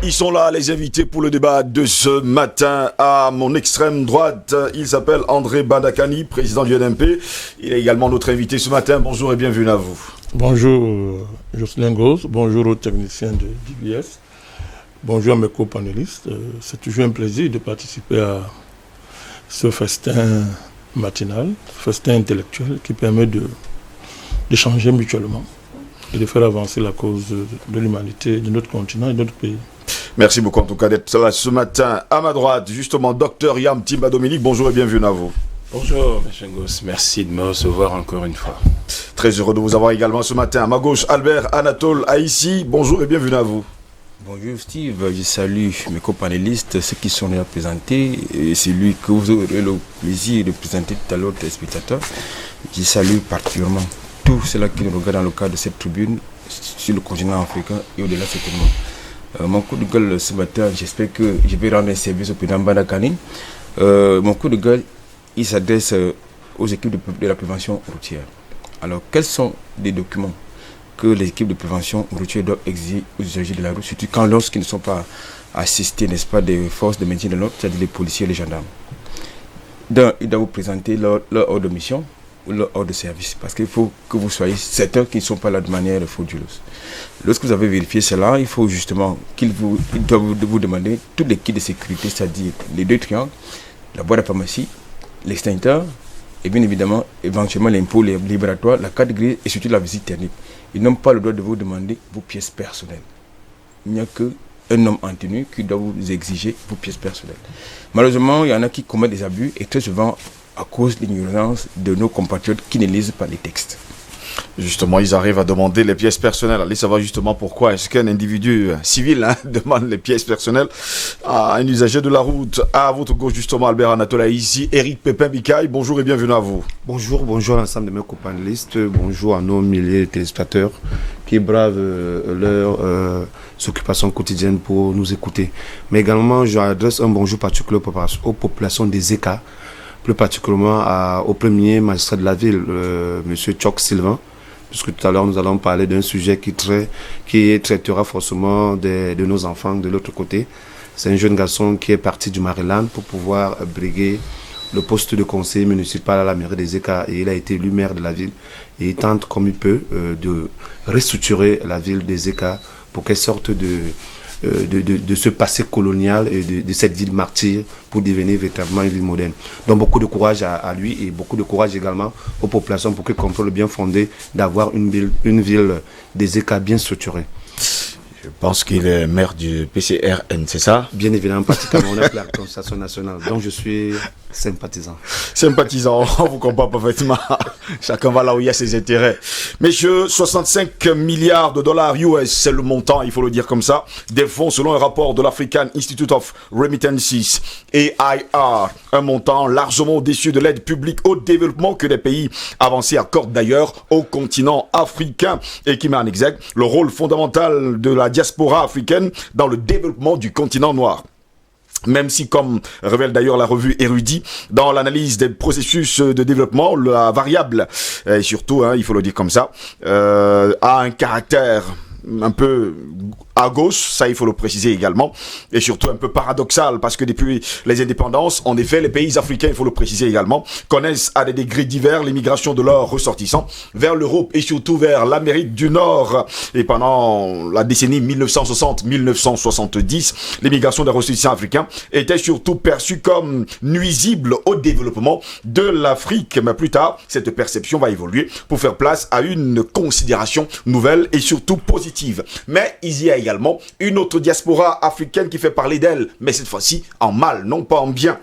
Ils sont là, les invités pour le débat de ce matin. À mon extrême droite, il s'appelle André Badakani, président du NMP. Il est également notre invité ce matin. Bonjour et bienvenue à vous. Bonjour Jocelyn Gross, bonjour aux techniciens de DBS, bonjour à mes co-panélistes. C'est toujours un plaisir de participer à ce festin matinal, festin intellectuel qui permet d'échanger mutuellement et de faire avancer la cause de l'humanité, de notre continent et de notre pays. Merci beaucoup en tout cas d'être là ce matin. À ma droite, justement, Dr Yam Timba Dominique, bonjour et bienvenue à vous. Bonjour M. Ngoz, merci de me recevoir encore une fois. Très heureux de vous avoir également ce matin. À ma gauche, Albert Anatole Aïssi, bonjour et bienvenue à vous. Bonjour Steve, je salue mes copanélistes, ceux qui sont là présentés, et celui que vous aurez le plaisir de présenter tout à l'heure aux téléspectateurs. Je salue particulièrement tous ceux-là qui nous regardent dans le cadre de cette tribune sur le continent africain et au-delà certainement. Mon coup de gueule ce matin, j'espère que je vais rendre un service au président Badakani. Mon coup de gueule, il s'adresse aux équipes de la prévention routière. Alors, quels sont les documents que les équipes de prévention routière doivent exiger aux usagers de la route, surtout quand lorsqu'ils ne sont pas assistés, n'est-ce pas, des forces de maintien de l'ordre, c'est-à-dire les policiers et les gendarmes. D'un, ils doivent vous présenter leur ordre de mission ou leur ordre de service, parce qu'il faut que vous soyez certains qu'ils ne sont pas là de manière frauduleuse. Lorsque vous avez vérifié cela, il faut justement qu'ils doivent vous demander tous les kits de sécurité, c'est-à-dire les 2 triangles, la boîte à pharmacie, l'extincteur et bien évidemment, éventuellement l'impôt libératoire, la carte grise et surtout la visite technique. Ils n'ont pas le droit de vous demander vos pièces personnelles. Il n'y a qu'un homme en tenue qui doit vous exiger vos pièces personnelles. Malheureusement, il y en a qui commettent des abus et très souvent à cause de l'ignorance de nos compatriotes qui ne lisent pas les textes. Justement, ils arrivent à demander les pièces personnelles. Allez savoir justement pourquoi est-ce qu'un individu civil demande les pièces personnelles à un usager de la route. À votre gauche, justement, Albert Anatole ici, Eric Pépin Bikaï, bonjour et bienvenue à vous. Bonjour à l'ensemble de mes copanélistes, bonjour à nos milliers de téléspectateurs qui bravent leurs occupations quotidiennes pour nous écouter. Mais également, j'adresse un bonjour particulier aux populations des ECA, plus particulièrement au premier magistrat de la ville, M. Tchok Sylvain, puisque tout à l'heure nous allons parler d'un sujet qui traitera forcément de nos enfants de l'autre côté. C'est un jeune garçon qui est parti du Maryland pour pouvoir briguer le poste de conseiller municipal à la mairie des ECA et il a été élu maire de la ville et il tente comme il peut de restructurer la ville des ECA pour qu'elle sorte de ce passé colonial et de cette ville martyre pour devenir véritablement une ville moderne. Donc beaucoup de courage à lui et beaucoup de courage également aux populations pour qu'ils comprennent le bien fondé d'avoir une ville des ECA bien structurée. Je pense qu'il est maire du PCRN, c'est ça? Bien évidemment, pratiquement, on a la constatation nationale. Donc je suis sympathisant. Sympathisant, on vous comprend parfaitement. Chacun va là où il y a ses intérêts. Messieurs, 65 milliards de dollars US, c'est le montant, il faut le dire comme ça, des fonds selon un rapport de l'African Institute of Remittances, AIR, un montant largement au-dessus de l'aide publique au développement que les pays avancés accordent d'ailleurs au continent africain et qui met en exergue le rôle fondamental de la diaspora africaine dans le développement du continent noir. Même si, comme révèle d'ailleurs la revue Érudit, dans l'analyse des processus de développement, la variable, et surtout, il faut le dire comme ça, a un caractère un peu à gauche, ça il faut le préciser également, et surtout un peu paradoxal, parce que depuis les indépendances, en effet, les pays africains, il faut le préciser également, connaissent à des degrés divers l'immigration de leurs ressortissants vers l'Europe et surtout vers l'Amérique du Nord. Et pendant la décennie 1960-1970, l'immigration des ressortissants africains était surtout perçue comme nuisible au développement de l'Afrique. Mais plus tard, cette perception va évoluer pour faire place à une considération nouvelle et surtout positive. Mais il y a également une autre diaspora africaine qui fait parler d'elle, mais cette fois-ci en mal, non pas en bien.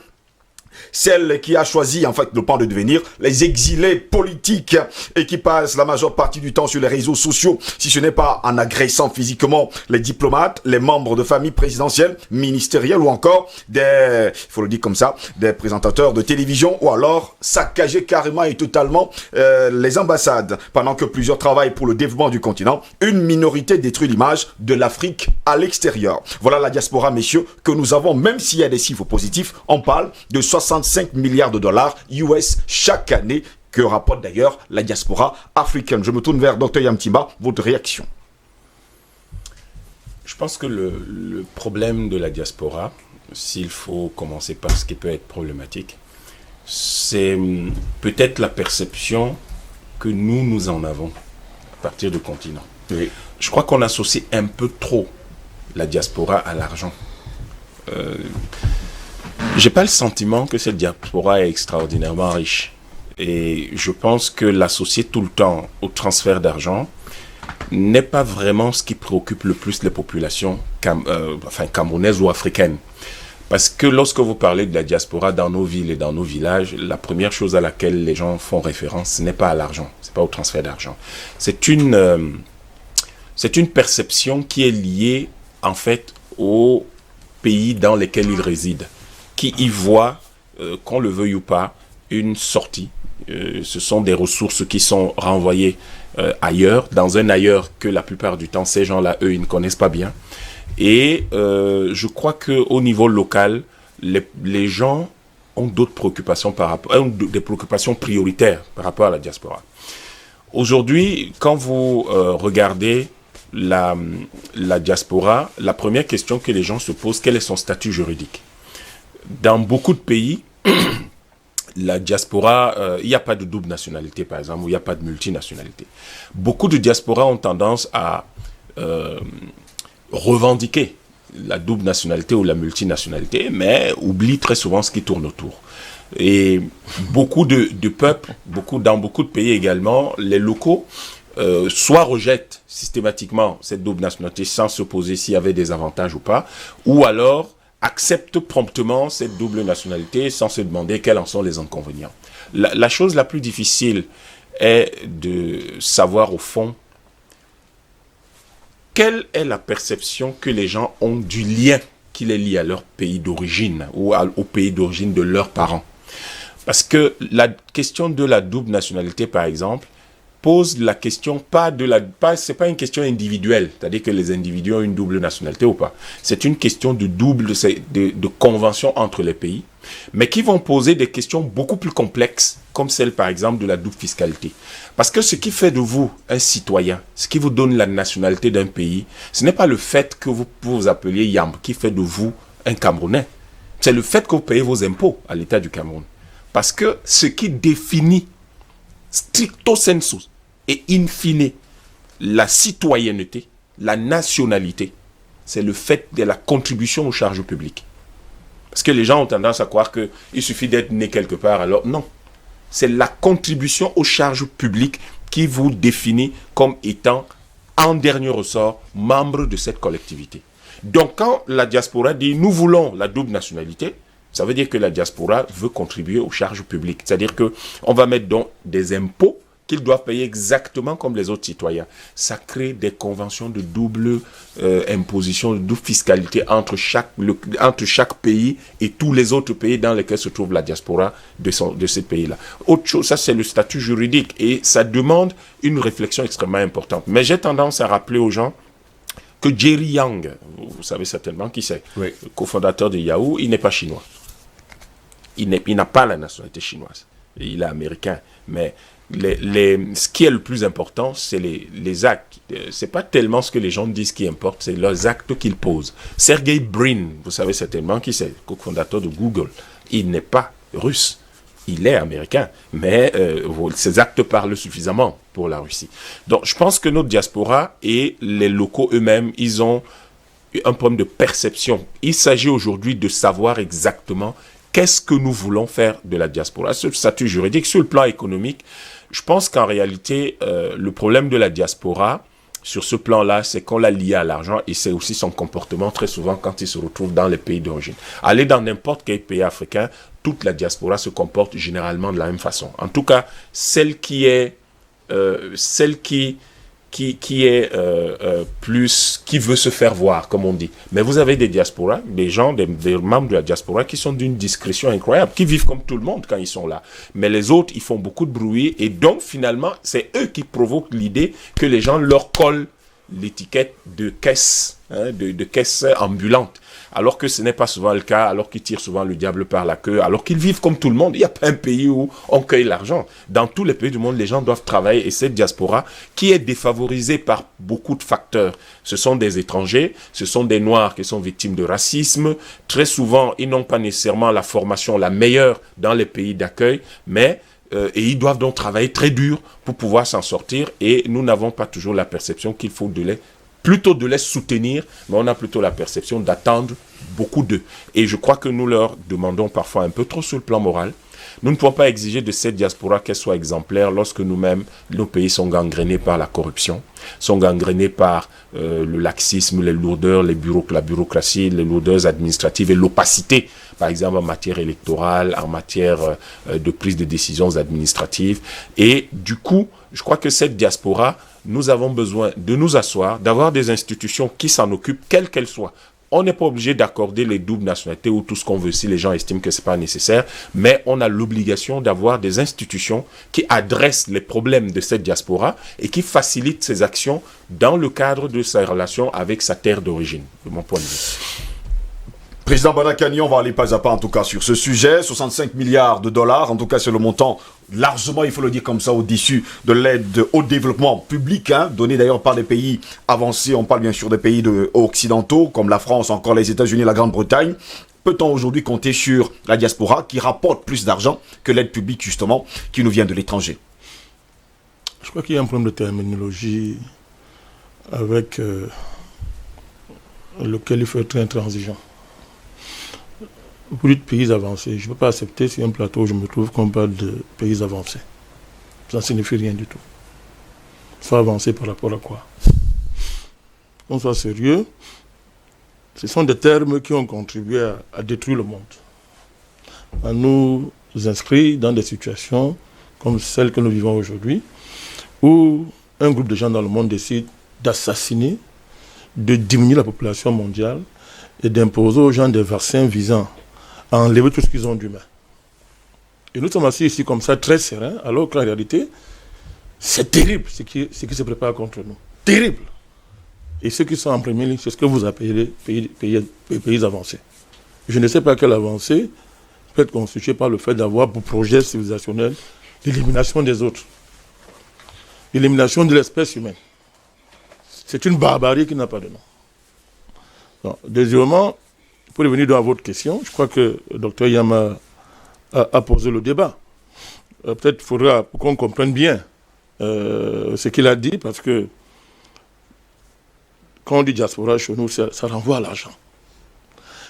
Celle qui a choisi en fait le plan de devenir les exilés politiques et qui passent la majeure partie du temps sur les réseaux sociaux, si ce n'est pas en agressant physiquement les diplomates, les membres de familles présidentielles, ministérielles ou encore des, il faut le dire comme ça, des présentateurs de télévision ou alors saccager carrément et totalement les ambassades. Pendant que plusieurs travaillent pour le développement du continent, une minorité détruit l'image de l'Afrique à l'extérieur. Voilà la diaspora, messieurs, que nous avons, même s'il y a des chiffres positifs, on parle de 65 milliards de dollars US chaque année que rapporte d'ailleurs la diaspora africaine. Je me tourne vers Dr Yam Timba, votre réaction. Je pense que le problème de la diaspora, s'il faut commencer par ce qui peut être problématique, c'est peut-être la perception que nous en avons à partir du continent. Oui. Je crois qu'on associe un peu trop la diaspora à l'argent. J'ai pas le sentiment que cette diaspora est extraordinairement riche. Et je pense que l'associer tout le temps au transfert d'argent n'est pas vraiment ce qui préoccupe le plus les populations camerounaises ou africaines. Parce que lorsque vous parlez de la diaspora dans nos villes et dans nos villages, la première chose à laquelle les gens font référence, ce n'est pas à l'argent, ce n'est pas au transfert d'argent. C'est une perception qui est liée en fait aux pays dans lesquels ils résident, qui y voient, qu'on le veuille ou pas, une sortie. Ce sont des ressources qui sont renvoyées ailleurs, dans un ailleurs que la plupart du temps, ces gens-là, eux, ils ne connaissent pas bien. Et je crois qu'au niveau local, les gens ont d'autres préoccupations des préoccupations prioritaires par rapport à la diaspora. Aujourd'hui, quand vous regardez la diaspora, la première question que les gens se posent, quel est son statut juridique? Dans beaucoup de pays, la diaspora, il n'y a pas de double nationalité, par exemple, ou il n'y a pas de multinationalité. Beaucoup de diasporas ont tendance à revendiquer la double nationalité ou la multinationalité, mais oublient très souvent ce qui tourne autour. Et beaucoup de peuples, dans beaucoup de pays également, les locaux, soit rejettent systématiquement cette double nationalité sans se poser s'il y avait des avantages ou pas, ou alors acceptent promptement cette double nationalité sans se demander quels en sont les inconvénients. La chose la plus difficile est de savoir au fond quelle est la perception que les gens ont du lien qui les lie à leur pays d'origine ou au pays d'origine de leurs parents. Parce que la question de la double nationalité, par exemple, pose la question c'est pas une question individuelle, c'est-à-dire que les individus ont une double nationalité ou pas. C'est une question de convention entre les pays, mais qui vont poser des questions beaucoup plus complexes, comme celle par exemple de la double fiscalité. Parce que ce qui fait de vous un citoyen, ce qui vous donne la nationalité d'un pays, ce n'est pas le fait que vous vous appeliez Yamb qui fait de vous un Camerounais. C'est le fait que vous payez vos impôts à l'État du Cameroun. Parce que ce qui définit stricto sensu et in fine la citoyenneté, la nationalité, c'est le fait de la contribution aux charges publiques. Parce que les gens ont tendance à croire qu'il suffit d'être né quelque part, alors non. C'est la contribution aux charges publiques qui vous définit comme étant, en dernier ressort, membre de cette collectivité. Donc quand la diaspora dit « nous voulons la double nationalité », ça veut dire que la diaspora veut contribuer aux charges publiques. C'est-à-dire qu'on va mettre donc des impôts qu'ils doivent payer exactement comme les autres citoyens. Ça crée des conventions de double imposition, de double fiscalité entre chaque pays et tous les autres pays dans lesquels se trouve la diaspora de ces pays-là. Autre chose, ça c'est le statut juridique et ça demande une réflexion extrêmement importante. Mais j'ai tendance à rappeler aux gens que Jerry Yang, vous savez certainement qui c'est, oui, le cofondateur de Yahoo, il n'est pas chinois. Il n'a pas la nationalité chinoise. Il est américain. Mais ce qui est le plus important, c'est les actes. C'est pas tellement ce que les gens disent qui importe, c'est leurs actes qu'ils posent. Sergey Brin, vous savez certainement qui c'est, le cofondateur de Google. Il n'est pas russe. Il est américain. Mais ses actes parlent suffisamment pour la Russie. Donc, je pense que notre diaspora et les locaux eux-mêmes, ils ont un problème de perception. Il s'agit aujourd'hui de savoir exactement qu'est-ce que nous voulons faire de la diaspora. Sur le statut juridique, sur le plan économique, je pense qu'en réalité, le problème de la diaspora, sur ce plan-là, c'est qu'on l'a lié à l'argent et c'est aussi son comportement très souvent quand il se retrouve dans les pays d'origine. Aller dans n'importe quel pays africain, toute la diaspora se comporte généralement de la même façon. En tout cas, celle qui veut se faire voir, comme on dit. Mais vous avez des diasporas, des membres de la diaspora qui sont d'une discrétion incroyable, qui vivent comme tout le monde quand ils sont là. Mais les autres, ils font beaucoup de bruit et donc finalement, c'est eux qui provoquent l'idée que les gens leur collent l'étiquette de caisse, de caisse ambulante. alors que ce n'est pas souvent le cas, alors qu'ils tirent souvent le diable par la queue, alors qu'ils vivent comme tout le monde. Il n'y a pas un pays où on cueille l'argent. Dans tous les pays du monde, les gens doivent travailler et cette diaspora qui est défavorisée par beaucoup de facteurs. Ce sont des étrangers, ce sont des Noirs qui sont victimes de racisme. Très souvent, ils n'ont pas nécessairement la formation la meilleure dans les pays d'accueil, mais et ils doivent donc travailler très dur pour pouvoir s'en sortir et nous n'avons pas toujours la perception qu'il faut plutôt de les soutenir, mais on a plutôt la perception d'attendre beaucoup d'eux. Et je crois que nous leur demandons parfois un peu trop sur le plan moral. Nous ne pouvons pas exiger de cette diaspora qu'elle soit exemplaire lorsque nous-mêmes, nos pays sont gangrénés par la corruption, sont gangrénés par le laxisme, les lourdeurs, la bureaucratie, les lourdeurs administratives et l'opacité, par exemple en matière électorale, en matière de prise de décisions administratives. Et du coup, je crois que cette diaspora, nous avons besoin de nous asseoir, d'avoir des institutions qui s'en occupent, quelles qu'elles soient. On n'est pas obligé d'accorder les doubles nationalités ou tout ce qu'on veut si les gens estiment que ce n'est pas nécessaire, mais on a l'obligation d'avoir des institutions qui adressent les problèmes de cette diaspora et qui facilitent ses actions dans le cadre de sa relation avec sa terre d'origine, de mon point de vue. Président Banakani, on va aller pas à pas en tout cas sur ce sujet. 65 milliards de dollars, en tout cas c'est le montant largement, il faut le dire comme ça, au-dessus de l'aide au développement public, donnée d'ailleurs par des pays avancés. On parle bien sûr des pays occidentaux comme la France, encore les États-Unis, la Grande-Bretagne. Peut-on aujourd'hui compter sur la diaspora qui rapporte plus d'argent que l'aide publique justement qui nous vient de l'étranger? Je crois qu'il y a un problème de terminologie avec lequel il faut être intransigeant. Vous dites pays avancés. Je ne peux pas accepter sur un plateau où je me trouve qu'on parle de pays avancés. Ça ne signifie rien du tout. Il faut avancer par rapport à quoi? Qu'on soit sérieux, ce sont des termes qui ont contribué à détruire le monde. À nous inscrire dans des situations comme celles que nous vivons aujourd'hui, où un groupe de gens dans le monde décide d'assassiner, de diminuer la population mondiale et d'imposer aux gens des vaccins visant à enlever tout ce qu'ils ont d'humain. Et nous sommes assis ici comme ça, très sereins, alors qu'en réalité, c'est terrible ce qui se prépare contre nous. Terrible. Et ceux qui sont en première ligne, c'est ce que vous appelez pays avancés. Je ne sais pas quelle avancée peut être constituée par le fait d'avoir pour projet civilisationnel l'élimination des autres. L'élimination de l'espèce humaine. C'est une barbarie qui n'a pas de nom. Donc, deuxièmement, pour revenir à votre question, je crois que le docteur Yama a posé le débat. Peut-être qu'il faudra qu'on comprenne bien ce qu'il a dit, parce que quand on dit diaspora chez nous, ça renvoie à l'argent.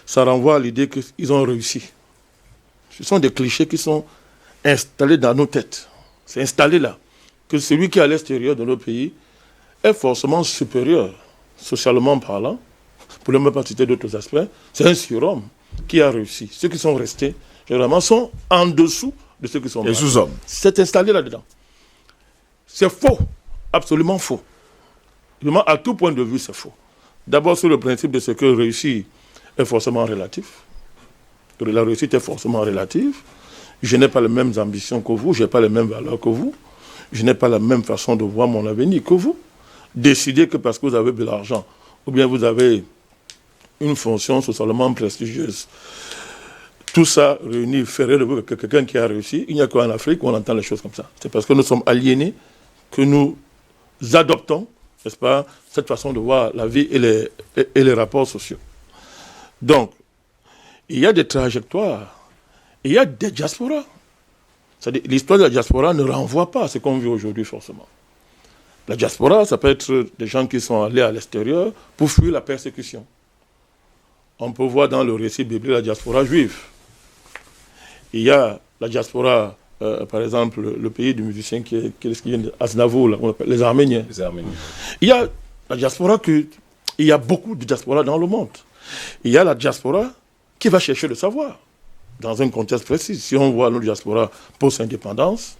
Ça renvoie à l'idée qu'ils ont réussi. Ce sont des clichés qui sont installés dans nos têtes. C'est installé là. Que celui qui est à l'extérieur de nos pays est forcément supérieur, socialement parlant, pour ne même pas citer d'autres aspects. C'est un surhomme qui a réussi. Ceux qui sont restés, généralement, sont en dessous de ceux qui sont les sous-hommes. C'est installé là-dedans. C'est faux, absolument faux. À tout point de vue, c'est faux. D'abord, sur le principe de ce que réussir est forcément relatif. La réussite est forcément relative. Je n'ai pas les mêmes ambitions que vous, je n'ai pas les mêmes valeurs que vous, je n'ai pas la même façon de voir mon avenir que vous. Décidez que parce que vous avez de l'argent, ou bien vous avez une fonction socialement prestigieuse, tout ça réuni ferait de vous quelqu'un qui a réussi. Il n'y a qu'en Afrique où on entend les choses comme ça. C'est parce que nous sommes aliénés que nous adoptons, n'est-ce pas, cette façon de voir la vie et les rapports sociaux. Donc, il y a des trajectoires, il y a des diasporas. C'est-à-dire, l'histoire de la diaspora ne renvoie pas à ce qu'on vit aujourd'hui forcément. La diaspora, ça peut être des gens qui sont allés à l'extérieur pour fuir la persécution. On peut voir dans le récit biblique la diaspora juive. Il y a la diaspora, par exemple, le pays du musicien qui vient d'Aznavour, on appelle les Arméniens. Il y a la diaspora il y a beaucoup de diaspora dans le monde. Il y a la diaspora qui va chercher le savoir, dans un contexte précis. Si on voit nos diaspora post-indépendance,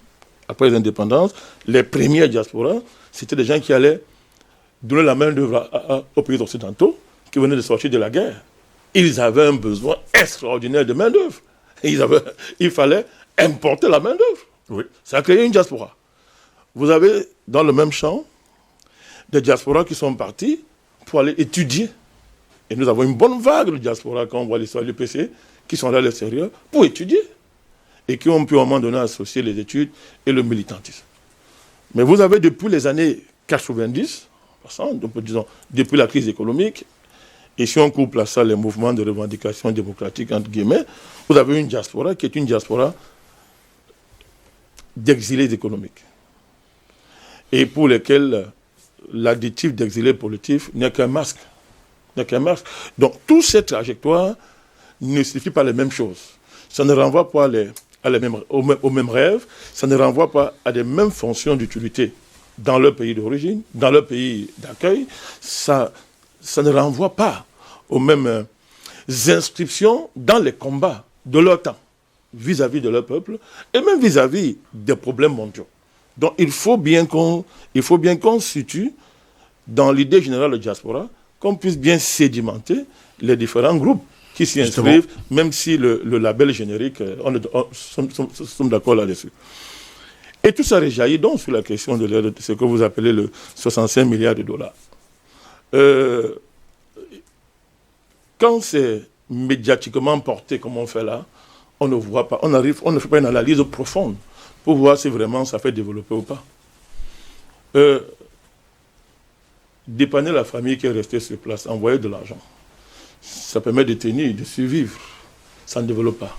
après l'indépendance, les premières diasporas, c'était des gens qui allaient donner la main-d'œuvre aux pays occidentaux, qui venaient de sortir de la guerre. Ils avaient un besoin extraordinaire de main-d'œuvre. Il fallait importer la main-d'œuvre. Oui. Ça a créé une diaspora. Vous avez, dans le même champ, des diasporas qui sont partis pour aller étudier Et nous avons une bonne vague de diaspora, quand on voit l'histoire de l'UPC, qui sont là à l'extérieur pour étudier et qui ont pu à un moment donné associer les études et le militantisme. Mais vous avez depuis les années 90, donc disons depuis la crise économique, et si on couple à ça les mouvements de revendication démocratique, entre guillemets, vous avez une diaspora qui est une diaspora d'exilés économiques. Et pour lesquels l'additif d'exilés politiques n'est qu'un masque. Donc, toutes ces trajectoires ne signifient pas les mêmes choses. Ça ne renvoie pas aux mêmes rêves, ça ne renvoie pas à des mêmes fonctions d'utilité dans leur pays d'origine, dans leur pays d'accueil. Ça ne renvoie pas aux mêmes inscriptions dans les combats de leur temps, vis-à-vis de leur peuple, et même vis-à-vis des problèmes mondiaux. Donc il faut bien qu'on situe dans l'idée générale de diaspora, qu'on puisse bien sédimenter les différents groupes qui s'y inscrivent, même si le label générique, sommes d'accord là-dessus. Et tout ça réjaillit donc sur la question de ce que vous appelez le 65 milliards de dollars. Quand c'est médiatiquement porté comme on fait là, on ne voit pas, on ne fait pas une analyse profonde pour voir si vraiment ça fait développer ou pas. Dépanner la famille qui est restée sur place, envoyer de l'argent, ça permet de tenir, de survivre. Ça ne développe pas.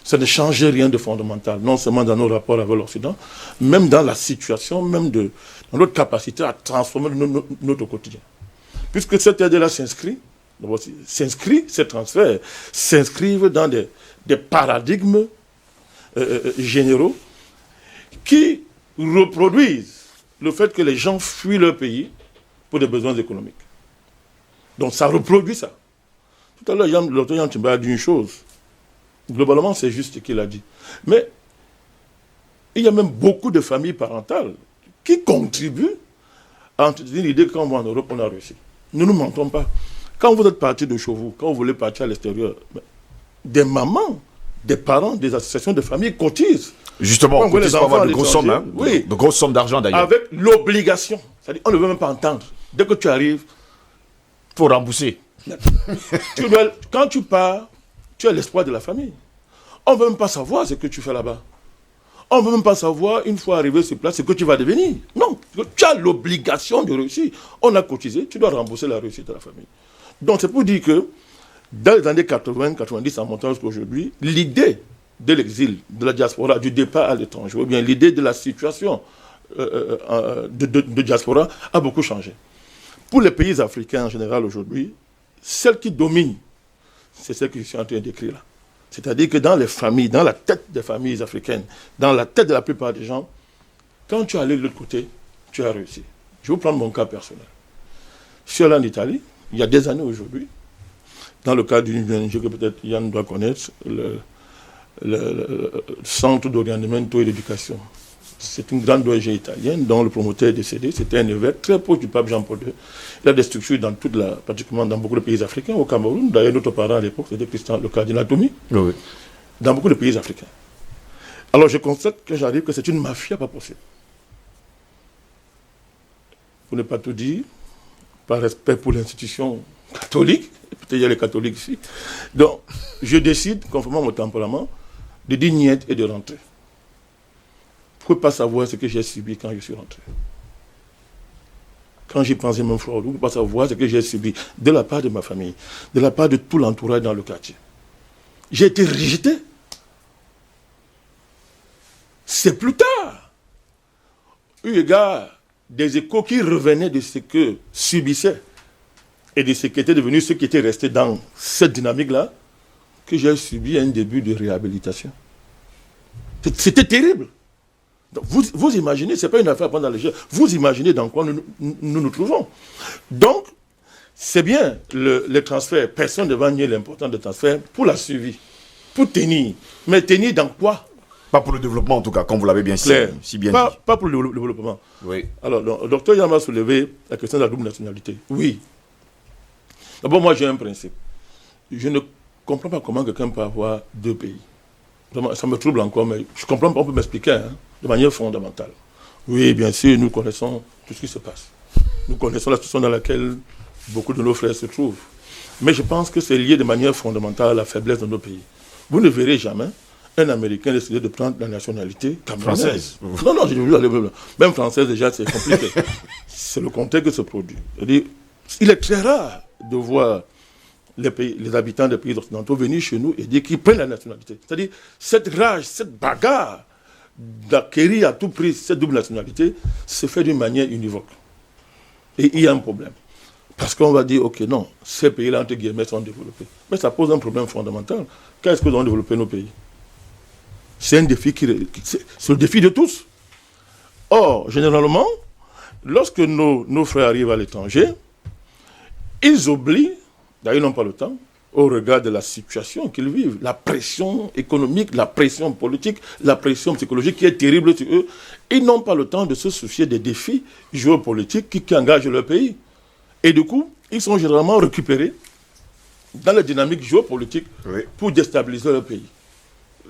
Ça ne change rien de fondamental, non seulement dans nos rapports avec l'Occident, même dans la situation, même dans notre capacité à transformer notre quotidien. Puisque cette aide-là s'inscrit, ces transferts s'inscrivent dans des paradigmes généraux qui reproduisent le fait que les gens fuient leur pays pour des besoins économiques. Donc ça reproduit ça. Tout à l'heure, l'auteur Yann Timba a dit une chose. Globalement, c'est juste ce qu'il a dit. Mais il y a même beaucoup de familles parentales qui contribuent à entretenir l'idée que quand on va en Europe, on a réussi. Nous ne mentons pas. Quand vous êtes parti de chez vous, quand vous voulez partir à l'extérieur, des mamans, des parents, des associations de familles cotisent. Justement, on cotisent pour avoir de grosses sommes, oui, de grosses sommes d'argent d'ailleurs. Avec l'obligation. C'est-à-dire, on ne veut même pas entendre. Dès que tu arrives, il faut rembourser. Quand tu pars, tu as l'espoir de la famille. On ne veut même pas savoir ce que tu fais là-bas. On ne veut même pas savoir, une fois arrivé sur place, ce que tu vas devenir. Non, tu as l'obligation de réussir. On a cotisé, tu dois rembourser la réussite de la famille. Donc c'est pour dire que dans les années 80, 90, en montant jusqu'à aujourd'hui, l'idée de l'exil, de la diaspora, du départ à l'étranger, ou bien l'idée de la situation de diaspora a beaucoup changé. Pour les pays africains en général aujourd'hui, celle qui domine, c'est celle que je suis en train d'écrire là. C'est-à-dire que dans les familles, dans la tête des familles africaines, dans la tête de la plupart des gens, quand tu es allé de l'autre côté, tu as réussi. Je vais vous prendre mon cas personnel. Je suis allé en Italie, il y a des années aujourd'hui, dans le cadre d'une ONG que peut-être Yann doit connaître, le Centre d'orientamento et d'éducation. C'est une grande ONG italienne dont le promoteur est décédé. C'était un évêque très proche du pape Jean-Paul II. Il a des structures pratiquement dans beaucoup de pays africains, au Cameroun. D'ailleurs, notre parent à l'époque, c'était le cardinal Tomi. Oui. Dans beaucoup de pays africains. Alors, je constate que j'arrive que c'est une mafia pas possible. Pour ne pas tout dire, par respect pour l'institution catholique, peut-être il y a les catholiques ici. Donc, je décide, conformément à mon tempérament, de dire niet et de rentrer. Vous ne pouvez pas savoir ce que j'ai subi quand je suis rentré. Quand j'y pensais même froid, vous ne pouvez pas savoir ce que j'ai subi de la part de ma famille, de la part de tout l'entourage dans le quartier. J'ai été rejeté. C'est plus tard, eu égard des échos qui revenaient de ce que subissait et de ce qui était devenu, ce qui était resté dans cette dynamique-là, que j'ai subi un début de réhabilitation. C'était terrible. Donc vous imaginez, ce n'est pas une affaire à prendre dans les jeux, vous imaginez dans quoi nous trouvons. Donc, c'est bien les transferts, personne ne va nier l'importance des transferts pour la survie, pour tenir. Mais tenir dans quoi? Pas pour le développement en tout cas, comme vous l'avez bien si bien dit. Pas pour le développement. Oui. Alors, le docteur Yama a soulevé la question de la double nationalité. Oui. D'abord, moi j'ai un principe. Je ne comprends pas comment quelqu'un peut avoir deux pays. Ça me trouble encore, mais je comprends pas, on peut m'expliquer, de manière fondamentale. Oui, bien sûr, nous connaissons tout ce qui se passe. Nous connaissons la situation dans laquelle beaucoup de nos frères se trouvent. Mais je pense que c'est lié de manière fondamentale à la faiblesse de nos pays. Vous ne verrez jamais un Américain décider de prendre la nationalité Française. Non, même française déjà, c'est compliqué. C'est le contexte que se produit. C'est-à-dire, il est très rare de voir les habitants des pays occidentaux venir chez nous et dire qu'ils prennent la nationalité. C'est-à-dire, cette rage, cette bagarre d'acquérir à tout prix cette double nationalité se fait d'une manière univoque. Et il y a un problème. Parce qu'on va dire, ok, non, ces pays-là, entre guillemets, sont développés. Mais ça pose un problème fondamental. Qu'est-ce que nous avons développé nos pays? C'est un défi c'est le défi de tous. Or, généralement, lorsque nos frères arrivent à l'étranger, ils oublient, d'ailleurs ils n'ont pas le temps, au regard de la situation qu'ils vivent, la pression économique, la pression politique, la pression psychologique qui est terrible sur eux, ils n'ont pas le temps de se soucier des défis géopolitiques qui engagent leur pays. Et du coup, ils sont généralement récupérés dans la dynamique géopolitique pour déstabiliser leur pays.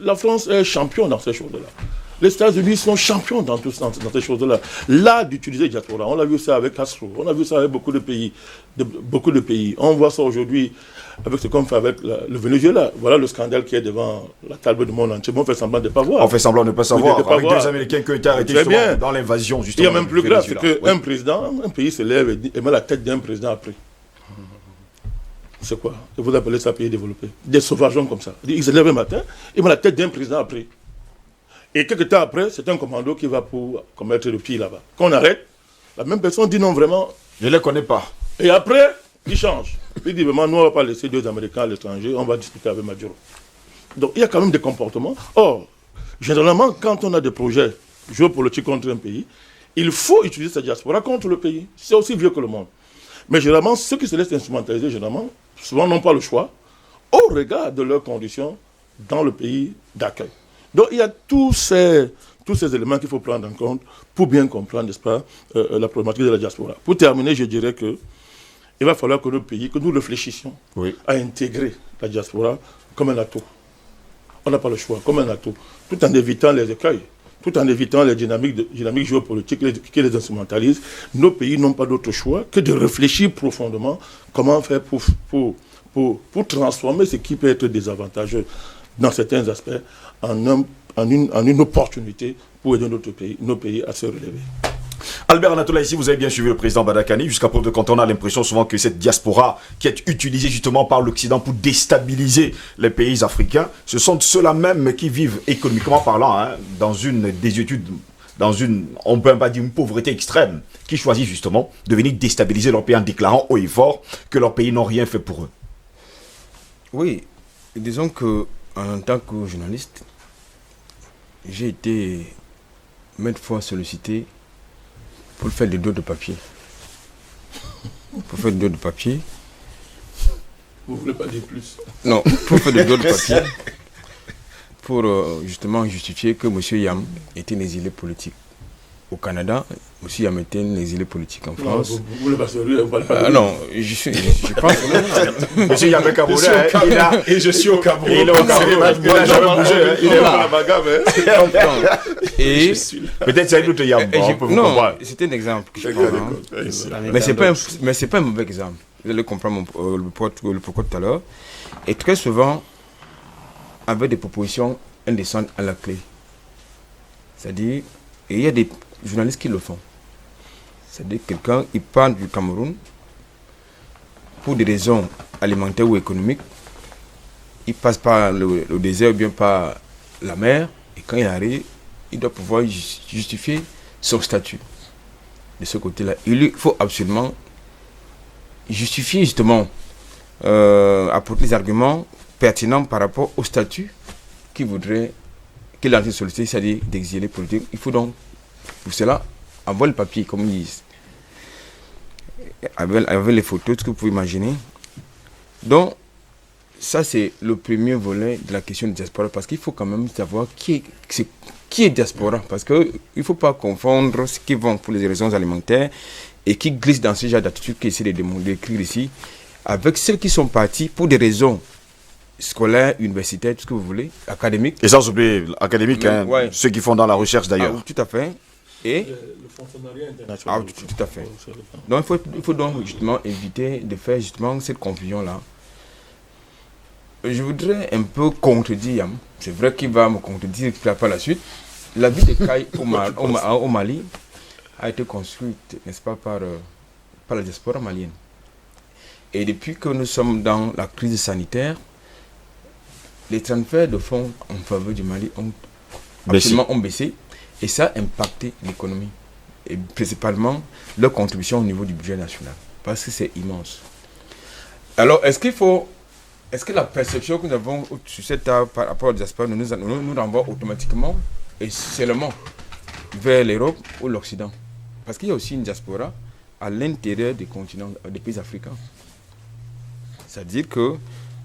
La France est champion dans ces choses-là. Les États-Unis sont champions dans ces choses-là. Là, d'utiliser diaspora, on a vu ça avec Castro, on a vu ça avec beaucoup de pays. On voit ça aujourd'hui avec ce qu'on fait avec le Venezuela. Voilà le scandale qui est devant la table du monde entier. On fait semblant de ne pas voir. On fait semblant de ne pas savoir. Avec deux Américains qui ont été arrêtés dans l'invasion, justement. Il y a même plus grave, c'est qu'un président, un pays se lève et met la tête d'un président après. C'est quoi? Vous appelez ça pays développé? Des sauvageons comme ça. Ils se lèvent le matin, ils mettent la tête d'un président après. Et quelques temps après, c'est un commando qui va pour commettre le pied là-bas. Quand on arrête, la même personne dit non, vraiment. Je ne les connais pas. Et après, il change. Il dit vraiment, nous, on ne va pas laisser deux Américains à l'étranger, on va discuter avec Maduro. Donc, il y a quand même des comportements. Or, généralement, quand on a des projets géopolitiques contre un pays, il faut utiliser sa diaspora contre le pays. C'est aussi vieux que le monde. Mais généralement, ceux qui se laissent instrumentaliser, généralement, souvent n'ont pas le choix au regard de leurs conditions dans le pays d'accueil. Donc il y a tous ces éléments qu'il faut prendre en compte pour bien comprendre, n'est-ce pas, la problématique de la diaspora. Pour terminer, je dirais qu'il va falloir que nos pays, que nous réfléchissions à intégrer la diaspora comme un atout. On n'a pas le choix, comme un atout, tout en évitant les écueils, tout en évitant les dynamiques géopolitiques qui les instrumentalisent. Nos pays n'ont pas d'autre choix que de réfléchir profondément comment faire pour transformer ce qui peut être désavantageux dans certains aspects en une opportunité pour aider nos pays à se relever. Albert Anatola, ici, vous avez bien suivi le président Badakani. Jusqu'à preuve de compte, on a l'impression souvent que cette diaspora qui est utilisée justement par l'Occident pour déstabiliser les pays africains, ce sont ceux-là même qui vivent économiquement parlant dans une désuétude, on ne peut pas dire une pauvreté extrême, qui choisissent justement de venir déstabiliser leur pays en déclarant haut et fort que leur pays n'ont rien fait pour eux. Oui, disons que en tant que journaliste, j'ai été maintes fois sollicité pour faire des dos de papier. Vous ne voulez pas dire plus? Non, pour faire des dos de papier. Pour justement justifier que M. Yam était un exilé politique au Canada. M. Yam était un exilé politique en France. Non, vous ne parlez pas non, je pense que M. Yam est Camerounais. Et je suis au Cameroun. Il est au Cameroun. Il n'a jamais bougé. Il est la bagarre. Et peut-être c'est un autre Yam. Non, c'était un exemple. Mais ce n'est pas un mauvais exemple. Vous allez comprendre le pourquoi tout à l'heure. Et très souvent, avec des propositions indécentes à la clé. C'est-à-dire, et il y a des journalistes qui le font. C'est-à-dire, quelqu'un, il part du Cameroun pour des raisons alimentaires ou économiques. Il passe par le désert ou bien par la mer. Et quand il arrive, il doit pouvoir justifier son statut. De ce côté-là, il faut absolument justifier justement, apporter les arguments pertinent par rapport au statut qu'il voudrait, qu'il a été sollicité, c'est-à-dire d'exilé politique. Il faut donc, pour cela, avoir le papier, comme ils disent, avec les photos, tout ce que vous pouvez imaginer. Donc, ça, c'est le premier volet de la question de diaspora, parce qu'il faut quand même savoir qui est diaspora, parce qu'il ne faut pas confondre ceux qui vont pour les raisons alimentaires et qui glissent dans ce genre d'attitude qui essaient de décrire ici, avec ceux qui sont partis pour des raisons scolaires, universitaires, tout ce que vous voulez, académiques. Et sans oublier académiques, ceux qui font dans la recherche d'ailleurs. Tout à fait. Et le fonctionnariat international. tout à fait. Donc il faut donc justement éviter de faire justement cette confusion-là. Je voudrais un peu contredire Yam. C'est vrai qu'il va me contredire par la suite. La ville de Caille au Mali a été construite, n'est-ce pas, par la diaspora malienne. Et depuis que nous sommes dans la crise sanitaire, les transferts de fonds en faveur du Mali ont baissé. Et ça a impacté l'économie. Et principalement leur contribution au niveau du budget national. Parce que c'est immense. Alors, est-ce que la perception que nous avons sur cette table par rapport à la diaspora nous renvoie automatiquement et seulement vers l'Europe ou l'Occident? Parce qu'il y a aussi une diaspora à l'intérieur des continents, des pays africains. C'est-à-dire que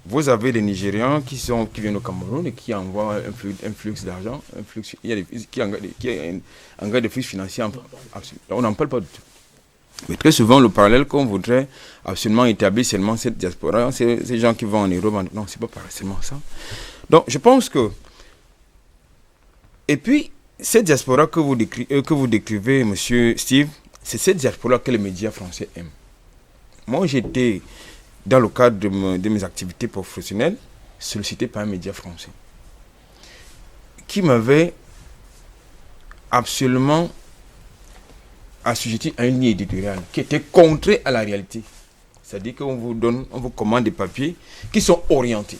vous avez des Nigérians qui viennent au Cameroun et qui envoient un flux d'argent, il y a un gars de flux financiers. On n'en parle pas du tout. Mais très souvent, le parallèle qu'on voudrait absolument établir seulement cette diaspora, c'est ces gens qui vont en Europe. Non, c'est pas seulement ça. Donc, je pense que... Et puis, cette diaspora que vous décrivez, monsieur Steve, c'est cette diaspora que les médias français aiment. Moi, j'étais, dans le cadre de mes activités professionnelles, sollicité par un média français qui m'avait absolument assujetti à une ligne éditoriale qui était contraire à la réalité. C'est-à-dire qu'on vous commande des papiers qui sont orientés.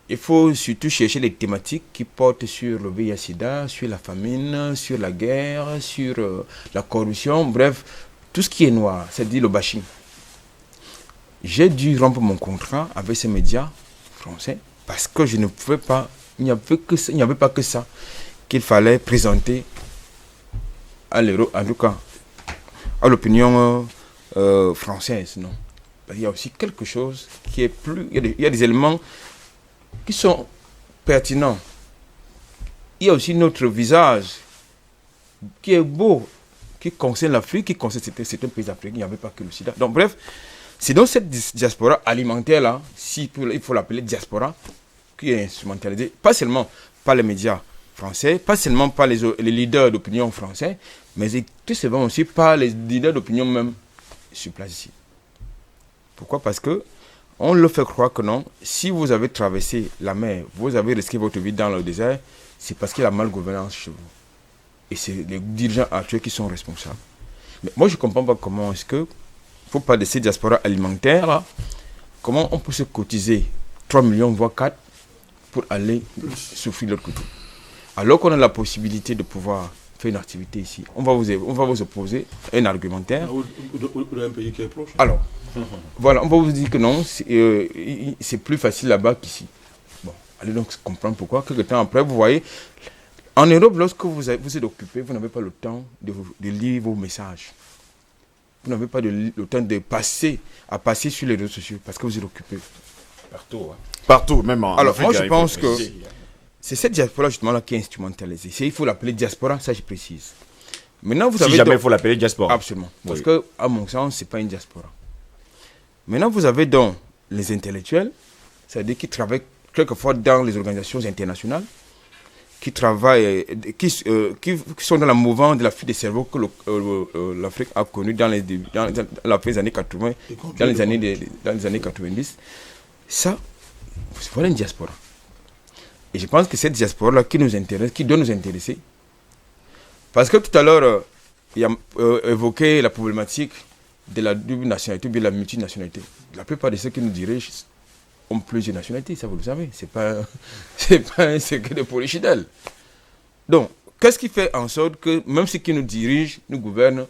Il faut surtout chercher les thématiques qui portent sur le VIH-Sida, sur la famine, sur la guerre, sur la corruption, bref, tout ce qui est noir, c'est-à-dire le bashing. J'ai dû rompre mon contrat avec ces médias français parce que je ne pouvais pas, il n'y avait pas que ça qu'il fallait présenter à l'Europe, en tout cas à l'opinion française, non. Il y a aussi quelque chose qui est plus... Il y a des éléments qui sont pertinents. Il y a aussi notre visage qui est beau, qui concerne l'Afrique, qui concerne certains pays africains. Il n'y avait pas que le sida. Donc bref, c'est donc cette diaspora alimentaire-là, il faut l'appeler diaspora, qui est instrumentalisée, pas seulement par les médias français, pas seulement par les leaders d'opinion français, mais tout simplement aussi par les leaders d'opinion même sur place ici. Pourquoi? Parce que on leur fait croire que non, si vous avez traversé la mer, vous avez risqué votre vie dans le désert, c'est parce qu'il y a la malgouvernance chez vous. Et c'est les dirigeants actuels qui sont responsables. Mais moi, je ne comprends pas comment est-ce que, il faut pas de ces diasporas alimentaires, là, comment on peut se cotiser 3 millions, voire 4, pour aller souffrir de l'autre côté. Alors qu'on a la possibilité de pouvoir faire une activité ici, on va vous opposer un argumentaire. Ou un pays qui est proche. Alors, voilà, on va vous dire que non, c'est plus facile là-bas qu'ici. Bon, allez donc comprendre pourquoi. Quelques temps après, vous voyez, en Europe, lorsque vous êtes occupé, vous n'avez pas le temps de lire vos messages. Vous n'avez pas le temps de passer sur les réseaux sociaux parce que vous êtes occupé. Partout. Hein. Partout, même en Alors, Afrique, moi, je pense que préciser. c'est cette diaspora justement là qui est instrumentalisée. Il faut l'appeler diaspora, ça je précise. Maintenant, vous Si avez jamais il faut l'appeler diaspora. Absolument. Parce Oui. que, à mon sens, ce n'est pas une diaspora. Maintenant, vous avez donc les intellectuels, c'est-à-dire qui travaillent quelquefois dans les organisations internationales, qui travaillent, qui sont dans la mouvance de la fuite des cerveaux que l'Afrique a connue dans la fin des années 80, dans les années 90. Ça, voilà une diaspora. Et je pense que cette diaspora-là qui nous intéresse, qui doit nous intéresser. Parce que tout à l'heure, il y a évoqué la problématique de la double nationalité ou de la multinationalité. La plupart de ceux qui nous dirigent ont plusieurs nationalités, ça vous le savez. Ce n'est pas un secret de polichinelle. Donc, qu'est-ce qui fait en sorte que même ceux qui nous dirigent, nous gouvernent,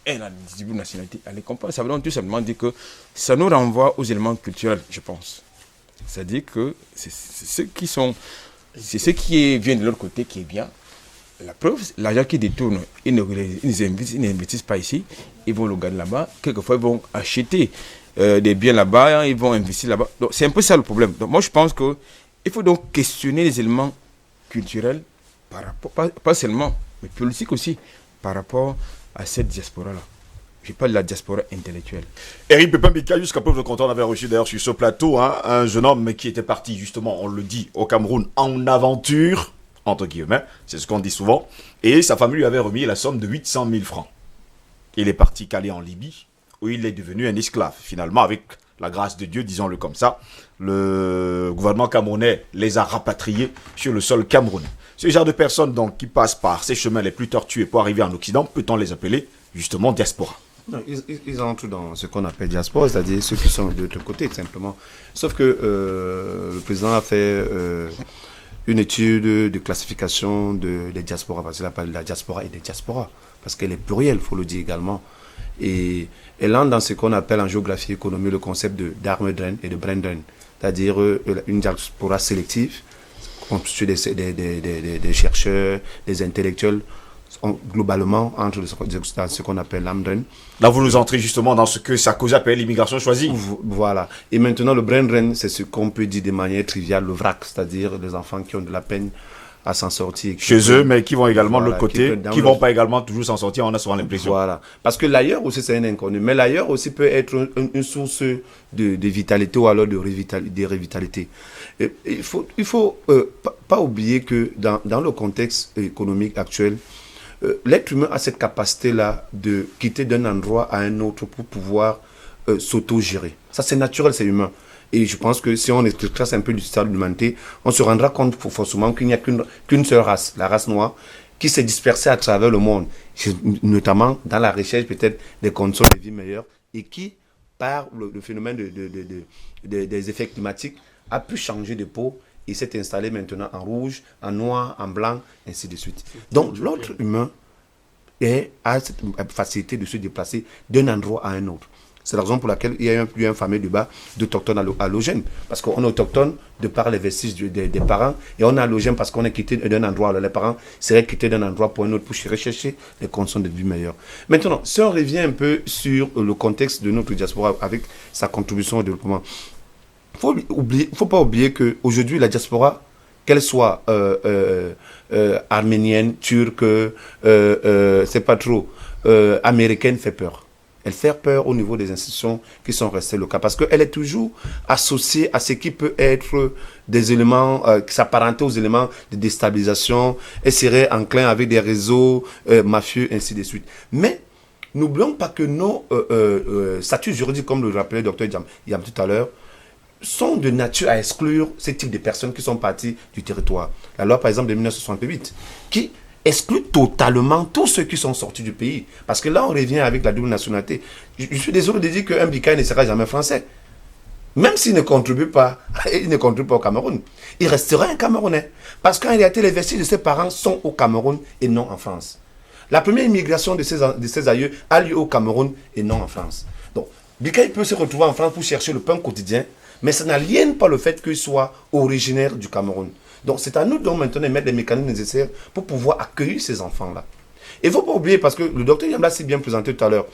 aient la double nationalité? Elle les comprend. Ça veut donc tout simplement dire que ça nous renvoie aux éléments culturels, je pense. C'est-à-dire que c'est ce qui vient de l'autre côté qui est bien. La preuve, l'argent qui détourne, ils n'investissent pas ici, ils vont le garder là-bas. Quelquefois, ils vont acheter des biens là-bas, ils vont investir là-bas. Donc, c'est un peu ça le problème. Donc, moi, je pense qu'il faut donc questionner les éléments culturels, par rapport, pas seulement, mais politiques aussi, par rapport à cette diaspora-là. Je parle de la diaspora intellectuelle. Eric Pepin-Bika, jusqu'à peu de content, on avait reçu d'ailleurs sur ce plateau un jeune homme qui était parti justement, on le dit, au Cameroun en aventure. entre guillemets, c'est ce qu'on dit souvent, et sa famille lui avait remis la somme de 800 000 francs. Il est parti caler en Libye, où il est devenu un esclave. Finalement, avec la grâce de Dieu, disons-le comme ça, le gouvernement camerounais les a rapatriés sur le sol camerounais. Ce genre de personnes donc, qui passent par ces chemins les plus tortueux pour arriver en Occident, peut-on les appeler justement diaspora? Non, ils entrent dans ce qu'on appelle diaspora, c'est-à-dire ceux qui sont de l'autre côté, simplement. Sauf que le président a fait une étude de classification des diasporas, parce qu'il appelle la diaspora et des diasporas, parce qu'elle est plurielle, il faut le dire également. Et elle entre dans ce qu'on appelle en géographie et économie le concept d'arme drain et de brain drain, c'est-à-dire une diaspora sélective, constituée des chercheurs, des intellectuels, globalement entre dans ce qu'on appelle l'âme drain. Là, vous nous entrez justement dans ce que Sarkozy appelle l'immigration choisie. Voilà. Et maintenant, le brain drain, c'est ce qu'on peut dire de manière triviale, le vrac, c'est-à-dire les enfants qui ont de la peine à s'en sortir. Chez eux, mais qui vont également de l'autre côté, qui ne vont pas également toujours s'en sortir, on a souvent l'impression. Voilà. Parce que l'ailleurs aussi, c'est un inconnu. Mais l'ailleurs aussi peut être une source de vitalité ou alors de revitalité. Il faut pas oublier que dans le contexte économique actuel, l'être humain a cette capacité-là de quitter d'un endroit à un autre pour pouvoir s'auto-gérer. Ça, c'est naturel, c'est humain. Et je pense que si on trace un peu l'histoire de l'humanité, on se rendra compte forcément qu'il n'y a qu'une seule race, la race noire, qui s'est dispersée à travers le monde, notamment dans la recherche peut-être des conditions de vie meilleures, et qui, par le phénomène des effets climatiques, a pu changer de peau et s'est installé maintenant en rouge, en noir, en blanc, ainsi de suite. Donc l'autre humain a cette facilité de se déplacer d'un endroit à un autre. C'est la raison pour laquelle il y a eu un fameux débat d'autochtones allogènes. Parce qu'on est autochtone de par les vestiges des parents, et on est allogène parce qu'on est quitté d'un endroit. Alors les parents seraient quittés d'un endroit pour un autre pour rechercher les conditions de vie meilleures. Maintenant, si on revient un peu sur le contexte de notre diaspora avec sa contribution au développement, il ne faut pas oublier qu'aujourd'hui, la diaspora, qu'elle soit arménienne, turque, c'est pas trop, américaine, fait peur. Elle fait peur au niveau des institutions qui sont restées locales parce qu'elle est toujours associée à ce qui peut être des éléments qui s'apparentent aux éléments de déstabilisation. Elle serait enclin avec des réseaux mafieux, ainsi de suite. Mais n'oublions pas que nos statuts juridiques, comme le rappelait le Dr Yam tout à l'heure, sont de nature à exclure ce type de personnes qui sont parties du territoire. La loi, par exemple, de 1968, qui exclut totalement tous ceux qui sont sortis du pays. Parce que là, on revient avec la double nationalité. Je suis désolé de dire qu'un Bikaï ne sera jamais français. Même s'il ne contribue pas, au Cameroun. Il restera un Camerounais. Parce qu'en réalité, les vestiges de ses parents sont au Cameroun et non en France. La première immigration de ses aïeux a lieu au Cameroun et non en France. Donc, Bikaï peut se retrouver en France pour chercher le pain quotidien, mais ça n'aliène pas le fait qu'il soit originaire du Cameroun. Donc c'est à nous donc maintenant de mettre les mécanismes nécessaires pour pouvoir accueillir ces enfants-là. Et il ne faut pas oublier, parce que le docteur Yam l'a si bien présenté tout à l'heure,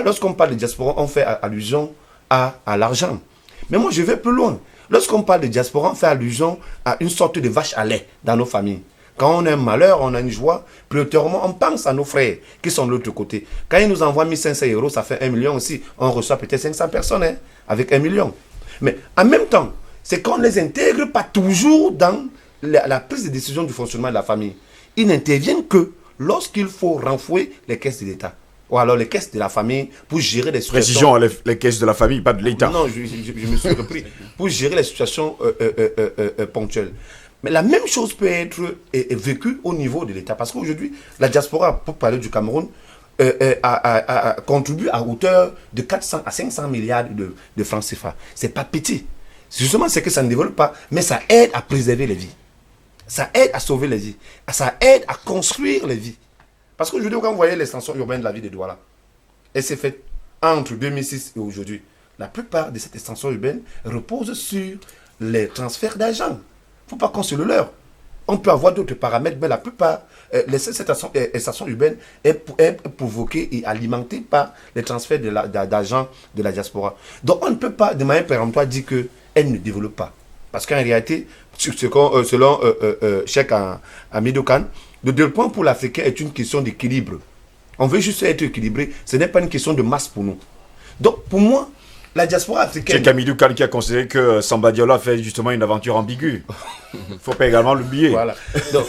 lorsqu'on parle de diaspora, on fait allusion à l'argent. Mais moi je vais plus loin. Lorsqu'on parle de diaspora, on fait allusion à une sorte de vache à lait dans nos familles. Quand on a un malheur, on a une joie, prioritairement, on pense à nos frères qui sont de l'autre côté. Quand ils nous envoient 1500 €, ça fait 1 million aussi. On reçoit peut-être 500 personnes avec 1 million. Mais en même temps, c'est qu'on ne les intègre pas toujours dans la prise de décision du fonctionnement de la famille. Ils n'interviennent que lorsqu'il faut renflouer les caisses de l'État. Ou alors les caisses de la famille pour gérer les situations... Précision, les caisses de la famille, pas de l'État. Non, je me suis repris. Pour gérer les situations ponctuelles. Mais la même chose peut être vécue au niveau de l'État. Parce qu'aujourd'hui, la diaspora, pour parler du Cameroun, contribue à hauteur de 400 à 500 milliards de francs CFA. C'est pas petit. Justement, c'est que ça ne développe pas, mais ça aide à préserver les vies. Ça aide à sauver les vies. Ça aide à construire les vies. Parce qu'aujourd'hui, quand vous voyez l'extension urbaine de la ville de Douala, elle s'est faite entre 2006 et aujourd'hui. La plupart de cette extension urbaine repose sur les transferts d'argent. Il ne faut pas qu'on se le leurre. On peut avoir d'autres paramètres, mais la plupart, cette extension urbaine est provoquée et alimentée par les transferts d'argent de la diaspora. Donc on ne peut pas, de manière péremptoire, dire qu'elle ne développe pas. Parce qu'en réalité, selon Cheikh Hamidou Kane, le développement pour l'Africain est une question d'équilibre. On veut juste être équilibré, ce n'est pas une question de masse pour nous. Donc pour moi, La diaspora C'est africaine... Camille Khan qui a considéré que Samba Diallo a fait justement une aventure ambiguë. Il ne faut pas également l'oublier. Voilà. Donc,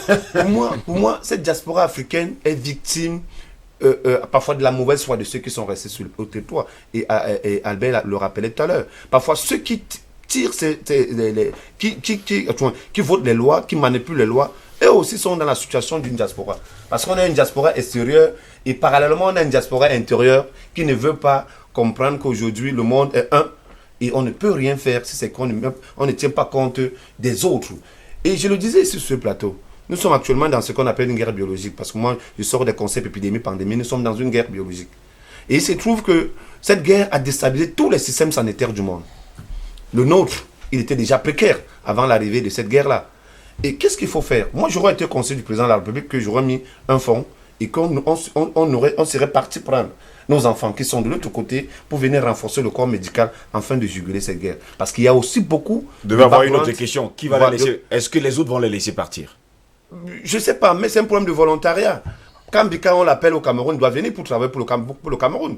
pour moi, cette diaspora africaine est victime parfois de la mauvaise foi de ceux qui sont restés sur le territoire. Et Albert le rappelait tout à l'heure. Parfois, ceux qui tirent, qui votent les lois, qui manipulent les lois, eux aussi sont dans la situation d'une diaspora. Parce qu'on a une diaspora extérieure et parallèlement, on a une diaspora intérieure qui ne veut pas comprendre qu'aujourd'hui, le monde est un et on ne peut rien faire si c'est qu'on ne tient pas compte des autres. Et je le disais sur ce plateau, nous sommes actuellement dans ce qu'on appelle une guerre biologique. Parce que moi, je sors des concepts épidémie, pandémie, nous sommes dans une guerre biologique. Et il se trouve que cette guerre a déstabilisé tous les systèmes sanitaires du monde. Le nôtre, il était déjà précaire avant l'arrivée de cette guerre-là. Et qu'est-ce qu'il faut faire? Moi, j'aurais été conseiller du président de la République que j'aurais mis un fonds et qu'on serait parti prendre nos enfants qui sont de l'autre côté pour venir renforcer le corps médical afin de juguler cette guerre. Parce qu'il y a aussi beaucoup... Vous devez avoir une autre question. Qui va les laisser? Est-ce que les autres vont les laisser partir? Je ne sais pas, mais c'est un problème de volontariat. Quand Bika, on l'appelle au Cameroun, il doit venir pour travailler pour le Cameroun.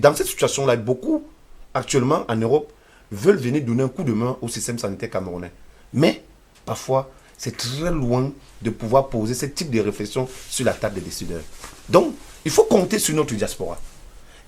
Dans cette situation-là, beaucoup, actuellement, en Europe, veulent venir donner un coup de main au système sanitaire camerounais. Mais, parfois, c'est très loin de pouvoir poser ce type de réflexion sur la table des décideurs. Donc, il faut compter sur notre diaspora.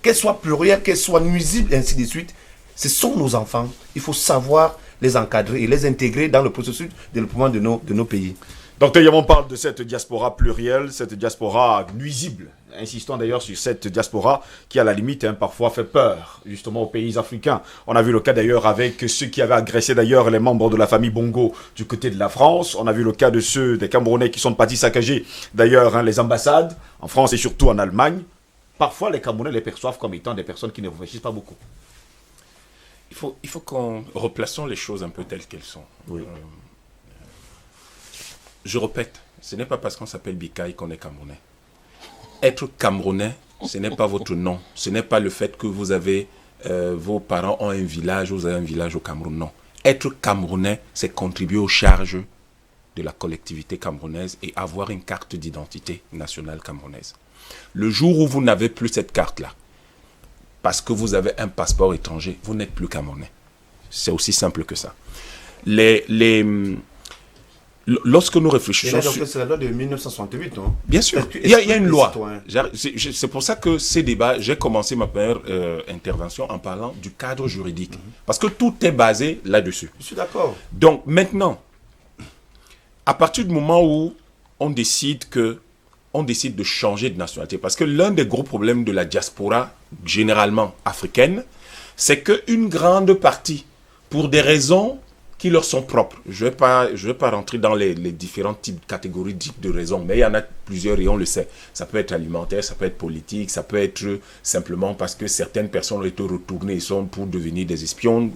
Qu'elle soit plurielle, qu'elle soit nuisible, et ainsi de suite. Ce sont nos enfants. Il faut savoir les encadrer et les intégrer dans le processus de développement de nos pays. Docteur Yamon parle de cette diaspora plurielle, cette diaspora nuisible, insistant d'ailleurs sur cette diaspora qui à la limite parfois fait peur justement aux pays africains. On a vu le cas d'ailleurs avec ceux qui avaient agressé d'ailleurs les membres de la famille Bongo du côté de la France. On a vu le cas de ceux des Camerounais qui sont partis saccager d'ailleurs les ambassades en France et surtout en Allemagne. Parfois les Camerounais les perçoivent comme étant des personnes qui ne réfléchissent pas beaucoup. Il faut qu'on replaçons les choses un peu telles qu'elles sont. Oui. Je répète, ce n'est pas parce qu'on s'appelle Bikaï qu'on est Camerounais. Être Camerounais, ce n'est pas votre nom. Ce n'est pas le fait que vous avez, vos parents ont un village, vous avez un village au Cameroun. Non. Être Camerounais, c'est contribuer aux charges de la collectivité camerounaise et avoir une carte d'identité nationale camerounaise. Le jour où vous n'avez plus cette carte-là, parce que vous avez un passeport étranger, vous n'êtes plus Camerounais. C'est aussi simple que ça. Lorsque nous réfléchissons... C'est la loi de 1968, non? Bien sûr, il y a une loi. C'est pour ça que ces débats, j'ai commencé ma première intervention en parlant du cadre juridique. Parce que tout est basé là-dessus. Je suis d'accord. Donc maintenant, à partir du moment où on décide de changer de nationalité, parce que l'un des gros problèmes de la diaspora, généralement africaine, c'est qu'une grande partie, pour des raisons qui leur sont propres. Je vais pas rentrer dans les différentes catégories de raisons, mais il y en a plusieurs et on le sait. Ça peut être alimentaire, ça peut être politique, ça peut être simplement parce que certaines personnes ont été retournées et sont pour devenir des espions.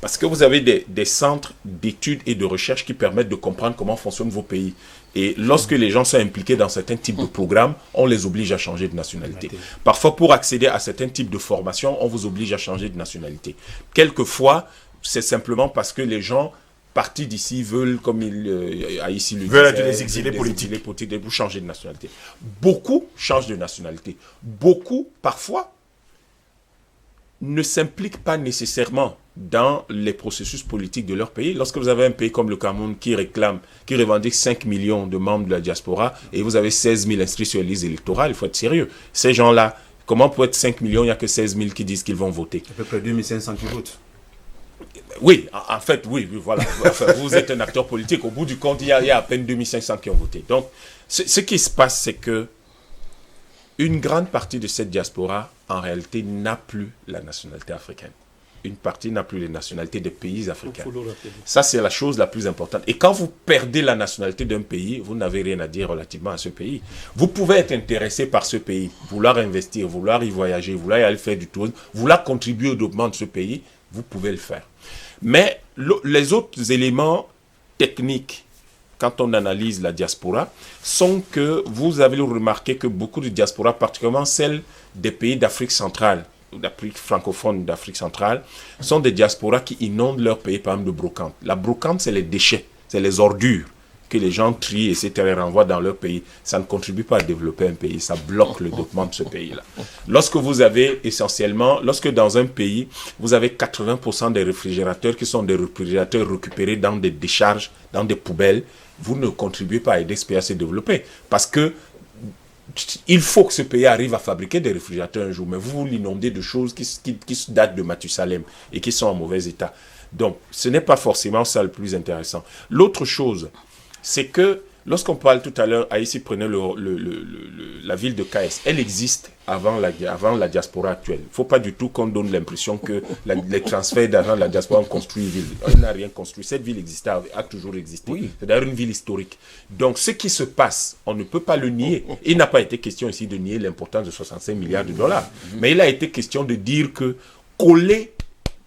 Parce que vous avez des centres d'études et de recherche qui permettent de comprendre comment fonctionnent vos pays. Et lorsque les gens sont impliqués dans certains types de programmes, on les oblige à changer de nationalité. Parfois, pour accéder à certains types de formations, on vous oblige à changer de nationalité. Quelquefois, c'est simplement parce que les gens partis d'ici veulent, comme ici le veulent être des exilés politiques pour changer de nationalité. Beaucoup changent de nationalité. Beaucoup, parfois, ne s'impliquent pas nécessairement dans les processus politiques de leur pays. Lorsque vous avez un pays comme le Cameroun qui revendique 5 millions de membres de la diaspora et vous avez 16 000 inscrits sur les listes électorales, il faut être sérieux. Ces gens-là, comment pour être 5 millions, il n'y a que 16 000 qui disent qu'ils vont voter? À peu près 2500 qui votent. Oui, en fait, oui, voilà. Enfin, vous êtes un acteur politique. Au bout du compte, il y a à peine 2500 qui ont voté. Donc, ce qui se passe, c'est que une grande partie de cette diaspora, en réalité, n'a plus la nationalité africaine. Une partie n'a plus les nationalités des pays africains. Ça, c'est la chose la plus importante. Et quand vous perdez la nationalité d'un pays, vous n'avez rien à dire relativement à ce pays. Vous pouvez être intéressé par ce pays, vouloir investir, vouloir y voyager, vouloir y aller faire du tourisme, vouloir contribuer au développement de ce pays, vous pouvez le faire. Mais les autres éléments techniques, quand on analyse la diaspora, sont que vous avez remarqué que beaucoup de diasporas, particulièrement celles des pays d'Afrique centrale, d'Afrique francophone d'Afrique centrale, sont des diasporas qui inondent leur pays par exemple de brocante. La brocante, c'est les déchets, c'est les ordures que les gens trient, etc., et renvoient dans leur pays, ça ne contribue pas à développer un pays, ça bloque le développement de ce pays-là. Lorsque vous avez essentiellement, lorsque dans un pays, vous avez 80% des réfrigérateurs qui sont des réfrigérateurs récupérés dans des décharges, dans des poubelles, vous ne contribuez pas à aider ce pays à se développer. Parce que il faut que ce pays arrive à fabriquer des réfrigérateurs un jour, mais vous l'inondez de choses qui datent de Mathusalem et qui sont en mauvais état. Donc, ce n'est pas forcément ça le plus intéressant. L'autre chose, c'est que lorsqu'on parle tout à l'heure, Haïti prenait la ville de KS, elle existe avant la diaspora actuelle. Il ne faut pas du tout qu'on donne l'impression que les transferts d'argent de la diaspora ont construit une ville. Elle n'a rien construit. Cette ville existait, a toujours existé. Oui. C'est d'ailleurs une ville historique. Donc, ce qui se passe, on ne peut pas le nier. Il n'a pas été question ici de nier l'importance de 65 milliards de dollars. Mais il a été question de dire que coller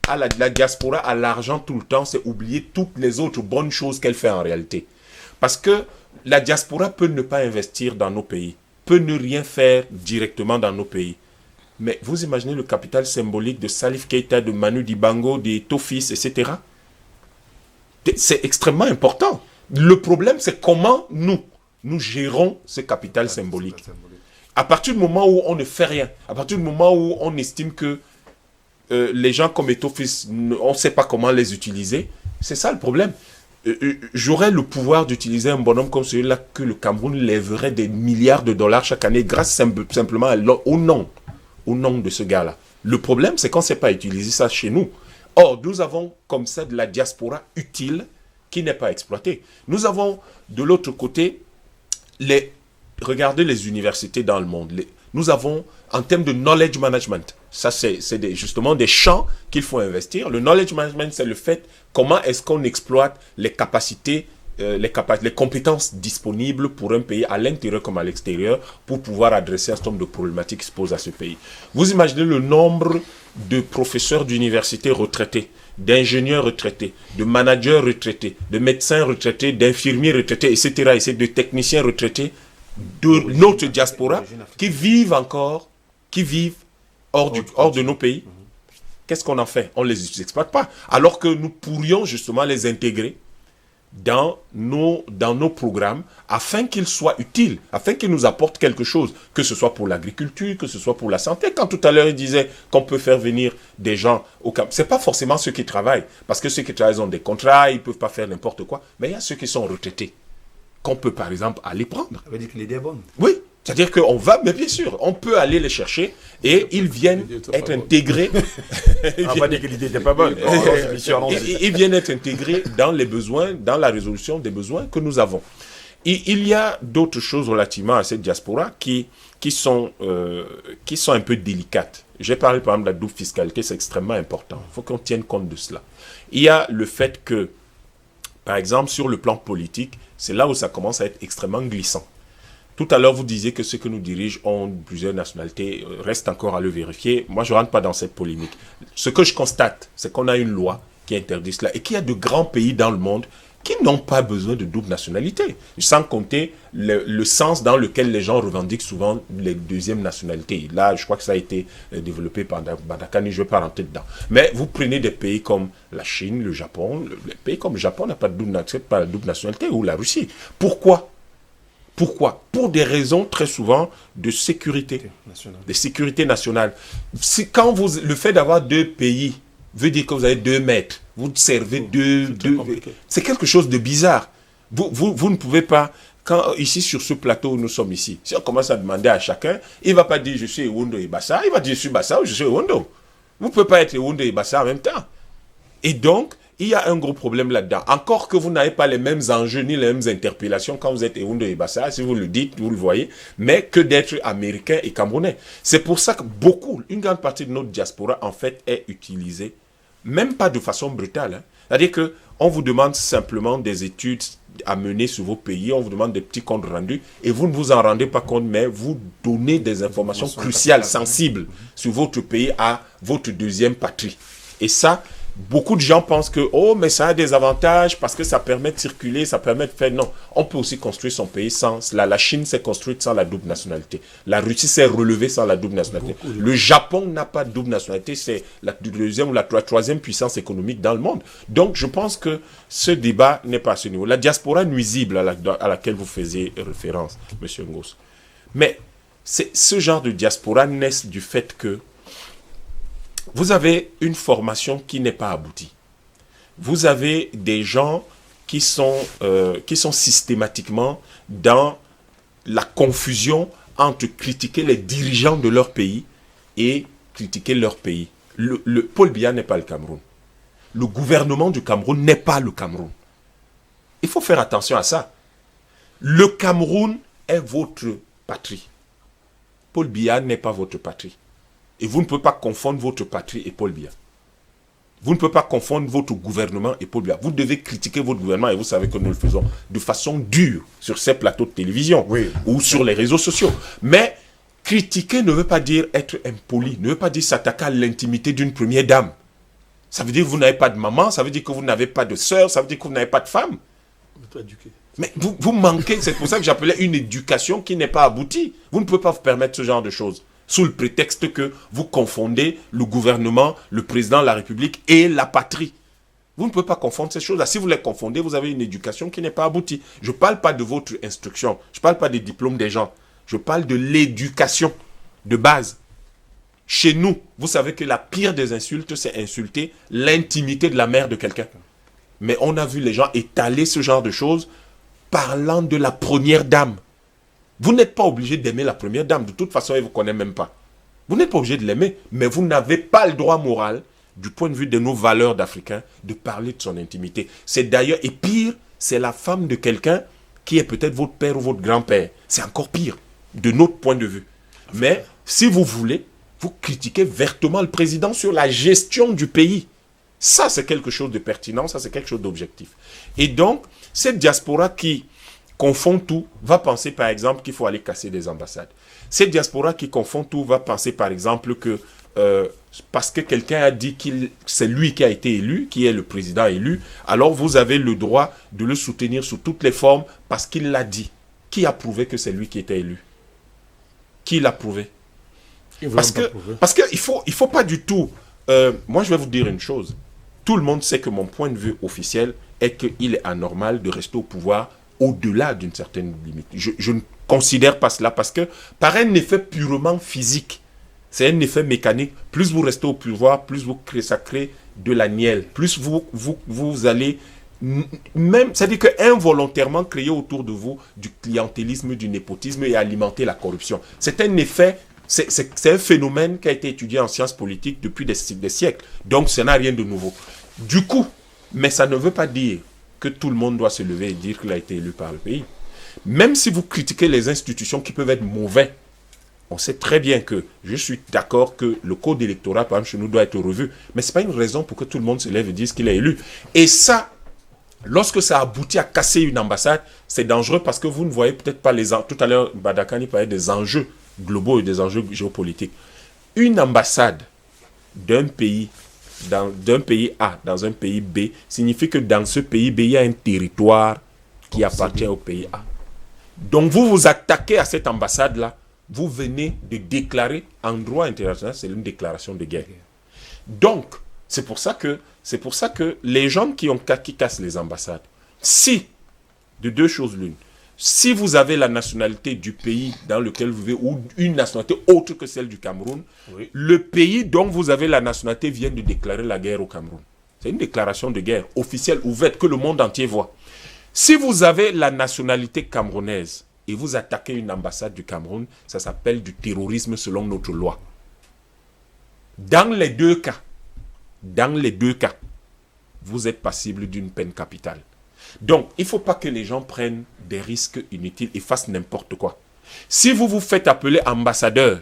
à la diaspora à l'argent tout le temps, c'est oublier toutes les autres bonnes choses qu'elle fait en réalité. Parce que la diaspora peut ne pas investir dans nos pays, peut ne rien faire directement dans nos pays. Mais vous imaginez le capital symbolique de Salif Keïta, de Manu Dibango, de Tofis, etc. C'est extrêmement important. Le problème, c'est comment nous gérons ce capital symbolique. À partir du moment où on ne fait rien, à partir du moment où on estime que les gens comme Etofis, on ne sait pas comment les utiliser, c'est ça le problème. J'aurais le pouvoir d'utiliser un bonhomme comme celui-là que le Cameroun lèverait des milliards de dollars chaque année grâce simplement au nom de ce gars-là. Le problème, c'est qu'on ne sait pas utiliser ça chez nous. Or, nous avons comme ça de la diaspora utile qui n'est pas exploitée. Nous avons de l'autre côté, regardez les universités dans le monde. Nous avons, en termes de knowledge management, ça c'est justement des champs qu'il faut investir. Le knowledge management, c'est le fait comment est-ce qu'on exploite les capacités, les compétences disponibles pour un pays à l'intérieur comme à l'extérieur pour pouvoir adresser un certain nombre de problématiques qui se posent à ce pays. Vous imaginez le nombre de professeurs d'université retraités, d'ingénieurs retraités, de managers retraités, de médecins retraités, d'infirmiers retraités, etc., et de techniciens retraités de notre diaspora qui vivent hors de nos pays. Qu'est-ce qu'on en fait? On ne les exploite pas. Alors que nous pourrions justement les intégrer dans nos programmes afin qu'ils soient utiles, afin qu'ils nous apportent quelque chose, que ce soit pour l'agriculture, que ce soit pour la santé. Quand tout à l'heure il disait qu'on peut faire venir des gens au Cameroun, ce n'est pas forcément ceux qui travaillent, parce que ceux qui travaillent ont des contrats, ils ne peuvent pas faire n'importe quoi, mais il y a ceux qui sont retraités, qu'on peut par exemple aller prendre. Ça veut dire que l'idée est bonne. Oui, c'est-à-dire qu'on va, mais bien sûr, on peut aller les chercher et ils viennent être intégrés. On va dire que l'idée n'était pas bonne. Ils viennent être intégrés dans les besoins, dans la résolution des besoins que nous avons. Il y a d'autres choses relativement à cette diaspora qui sont un peu délicates. J'ai parlé par exemple de la double fiscalité, c'est extrêmement important. Il faut qu'on tienne compte de cela. Il y a le fait que, par exemple, sur le plan politique, c'est là où ça commence à être extrêmement glissant. Tout à l'heure, vous disiez que ceux que nous dirigeons ont plusieurs nationalités, reste encore à le vérifier. Moi, je ne rentre pas dans cette polémique. Ce que je constate, c'est qu'on a une loi qui interdit cela et qu'il y a de grands pays dans le monde qui n'ont pas besoin de double nationalité, sans compter le sens dans lequel les gens revendiquent souvent les deuxièmes nationalités. Là, je crois que ça a été développé par Badakani, je ne vais pas rentrer dedans. Mais vous prenez des pays comme la Chine, le Japon, les pays comme le Japon n'ont pas de double nationalité, ou la Russie. Pourquoi ? Pour des raisons très souvent de sécurité, de sécurité nationale. Le fait d'avoir deux pays veut dire que vous avez 2 mètres. Vous servez deux. C'est quelque chose de bizarre. Vous ne pouvez pas, ici sur ce plateau où nous sommes ici, si on commence à demander à chacun, il ne va pas dire je suis Ewondo et Bassa, il va dire je suis Bassa ou je suis Ewondo. Vous ne pouvez pas être Ewondo et Bassa en même temps. Et donc, il y a un gros problème là-dedans. Encore que vous n'avez pas les mêmes enjeux ni les mêmes interpellations quand vous êtes Ewondo et Bassa, si vous le dites, vous le voyez, mais que d'être américain et camerounais. C'est pour ça que une grande partie de notre diaspora, en fait, est utilisée, même pas de façon brutale. Hein. C'est-à-dire qu'on vous demande simplement des études à mener sur vos pays, on vous demande des petits comptes rendus, et vous ne vous en rendez pas compte, mais vous donnez des informations cruciales, sensibles sur votre pays à votre deuxième patrie. Et ça, Beaucoup de gens pensent que, oh, mais ça a des avantages parce que ça permet de circuler, ça permet de faire... Non, on peut aussi construire son pays sans... La Chine s'est construite sans la double nationalité. La Russie s'est relevée sans la double nationalité. Le Japon n'a pas de double nationalité, c'est la deuxième ou la troisième puissance économique dans le monde. Donc, je pense que ce débat n'est pas à ce niveau. La diaspora nuisible à laquelle vous faisiez référence, M. Ngos. Mais ce genre de diaspora naît du fait que vous avez une formation qui n'est pas aboutie. Vous avez des gens qui sont systématiquement dans la confusion entre critiquer les dirigeants de leur pays et critiquer leur pays. Paul Biya n'est pas le Cameroun. Le gouvernement du Cameroun n'est pas le Cameroun. Il faut faire attention à ça. Le Cameroun est votre patrie. Paul Biya n'est pas votre patrie. Et vous ne pouvez pas confondre votre patrie et Paul Biya. Vous ne pouvez pas confondre votre gouvernement et Paul Biya. Vous devez critiquer votre gouvernement et vous savez que nous le faisons de façon dure sur ces plateaux de télévision ou sur les réseaux sociaux. Mais critiquer ne veut pas dire être impoli, ne veut pas dire s'attaquer à l'intimité d'une première dame. Ça veut dire que vous n'avez pas de maman, ça veut dire que vous n'avez pas de sœur, ça veut dire que vous n'avez pas de femme. Mais vous manquez, c'est pour ça que j'appelais une éducation qui n'est pas aboutie. Vous ne pouvez pas vous permettre ce genre de choses, sous le prétexte que vous confondez le gouvernement, le président de la République et la patrie. Vous ne pouvez pas confondre ces choses-là. Si vous les confondez, vous avez une éducation qui n'est pas aboutie. Je ne parle pas de votre instruction, je ne parle pas des diplômes des gens, je parle de l'éducation de base. Chez nous, vous savez que la pire des insultes, c'est insulter l'intimité de la mère de quelqu'un. Mais on a vu les gens étaler ce genre de choses parlant de la première dame. Vous n'êtes pas obligé d'aimer la première dame. De toute façon, elle ne vous connaît même pas. Vous n'êtes pas obligé de l'aimer, mais vous n'avez pas le droit moral, du point de vue de nos valeurs d'Africains, de parler de son intimité. C'est d'ailleurs, et pire, c'est la femme de quelqu'un qui est peut-être votre père ou votre grand-père. C'est encore pire, de notre point de vue. Mais si vous voulez, vous critiquez vertement le président sur la gestion du pays. Ça, c'est quelque chose de pertinent, ça, c'est quelque chose d'objectif. Et donc, cette diaspora qui confond tout, va penser par exemple qu'il faut aller casser des ambassades. Cette diaspora qui confond tout va penser par exemple que parce que quelqu'un a dit que c'est lui qui a été élu, qui est le président élu, alors vous avez le droit de le soutenir sous toutes les formes parce qu'il l'a dit. Qui a prouvé que c'est lui qui était élu? Qui l'a prouvé? Parce qu'il faut pas du tout... moi, je vais vous dire une chose. Tout le monde sait que mon point de vue officiel est qu'il est anormal de rester au pouvoir au-delà d'une certaine limite. Je ne considère pas cela parce que par un effet purement physique, c'est un effet mécanique, plus vous restez au pouvoir, plus ça crée de la nielle, plus vous allez même, c'est-à-dire que involontairement créer autour de vous du clientélisme, du népotisme et alimenter la corruption. C'est un effet, c'est un phénomène qui a été étudié en sciences politiques depuis des siècles. Donc, ça n'a rien de nouveau. Du coup, mais ça ne veut pas dire que tout le monde doit se lever et dire qu'il a été élu par le pays. Même si vous critiquez les institutions qui peuvent être mauvais, on sait très bien que je suis d'accord que le code électoral, par exemple, chez nous, doit être revu. Mais ce n'est pas une raison pour que tout le monde se lève et dise qu'il est élu. Et ça, lorsque ça aboutit à casser une ambassade, c'est dangereux parce que vous ne voyez peut-être pas les... Tout à l'heure, Badakani parlait des enjeux globaux et des enjeux géopolitiques. Une ambassade d'un pays A dans un pays B signifie que dans ce pays B, il y a un territoire qui appartient au pays A. Donc vous vous attaquez à cette ambassade-là, vous venez de déclarer en droit international, c'est une déclaration de guerre. Donc, c'est pour ça que les gens qui cassent les ambassades, si, de deux choses l'une, si vous avez la nationalité du pays dans lequel vous vivez ou une nationalité autre que celle du Cameroun, oui, le pays dont vous avez la nationalité vient de déclarer la guerre au Cameroun. C'est une déclaration de guerre officielle, ouverte, que le monde entier voit. Si vous avez la nationalité camerounaise et vous attaquez une ambassade du Cameroun, ça s'appelle du terrorisme selon notre loi. Dans les deux cas, vous êtes passible d'une peine capitale. Donc, il ne faut pas que les gens prennent des risques inutiles et fassent n'importe quoi. Si vous vous faites appeler ambassadeur,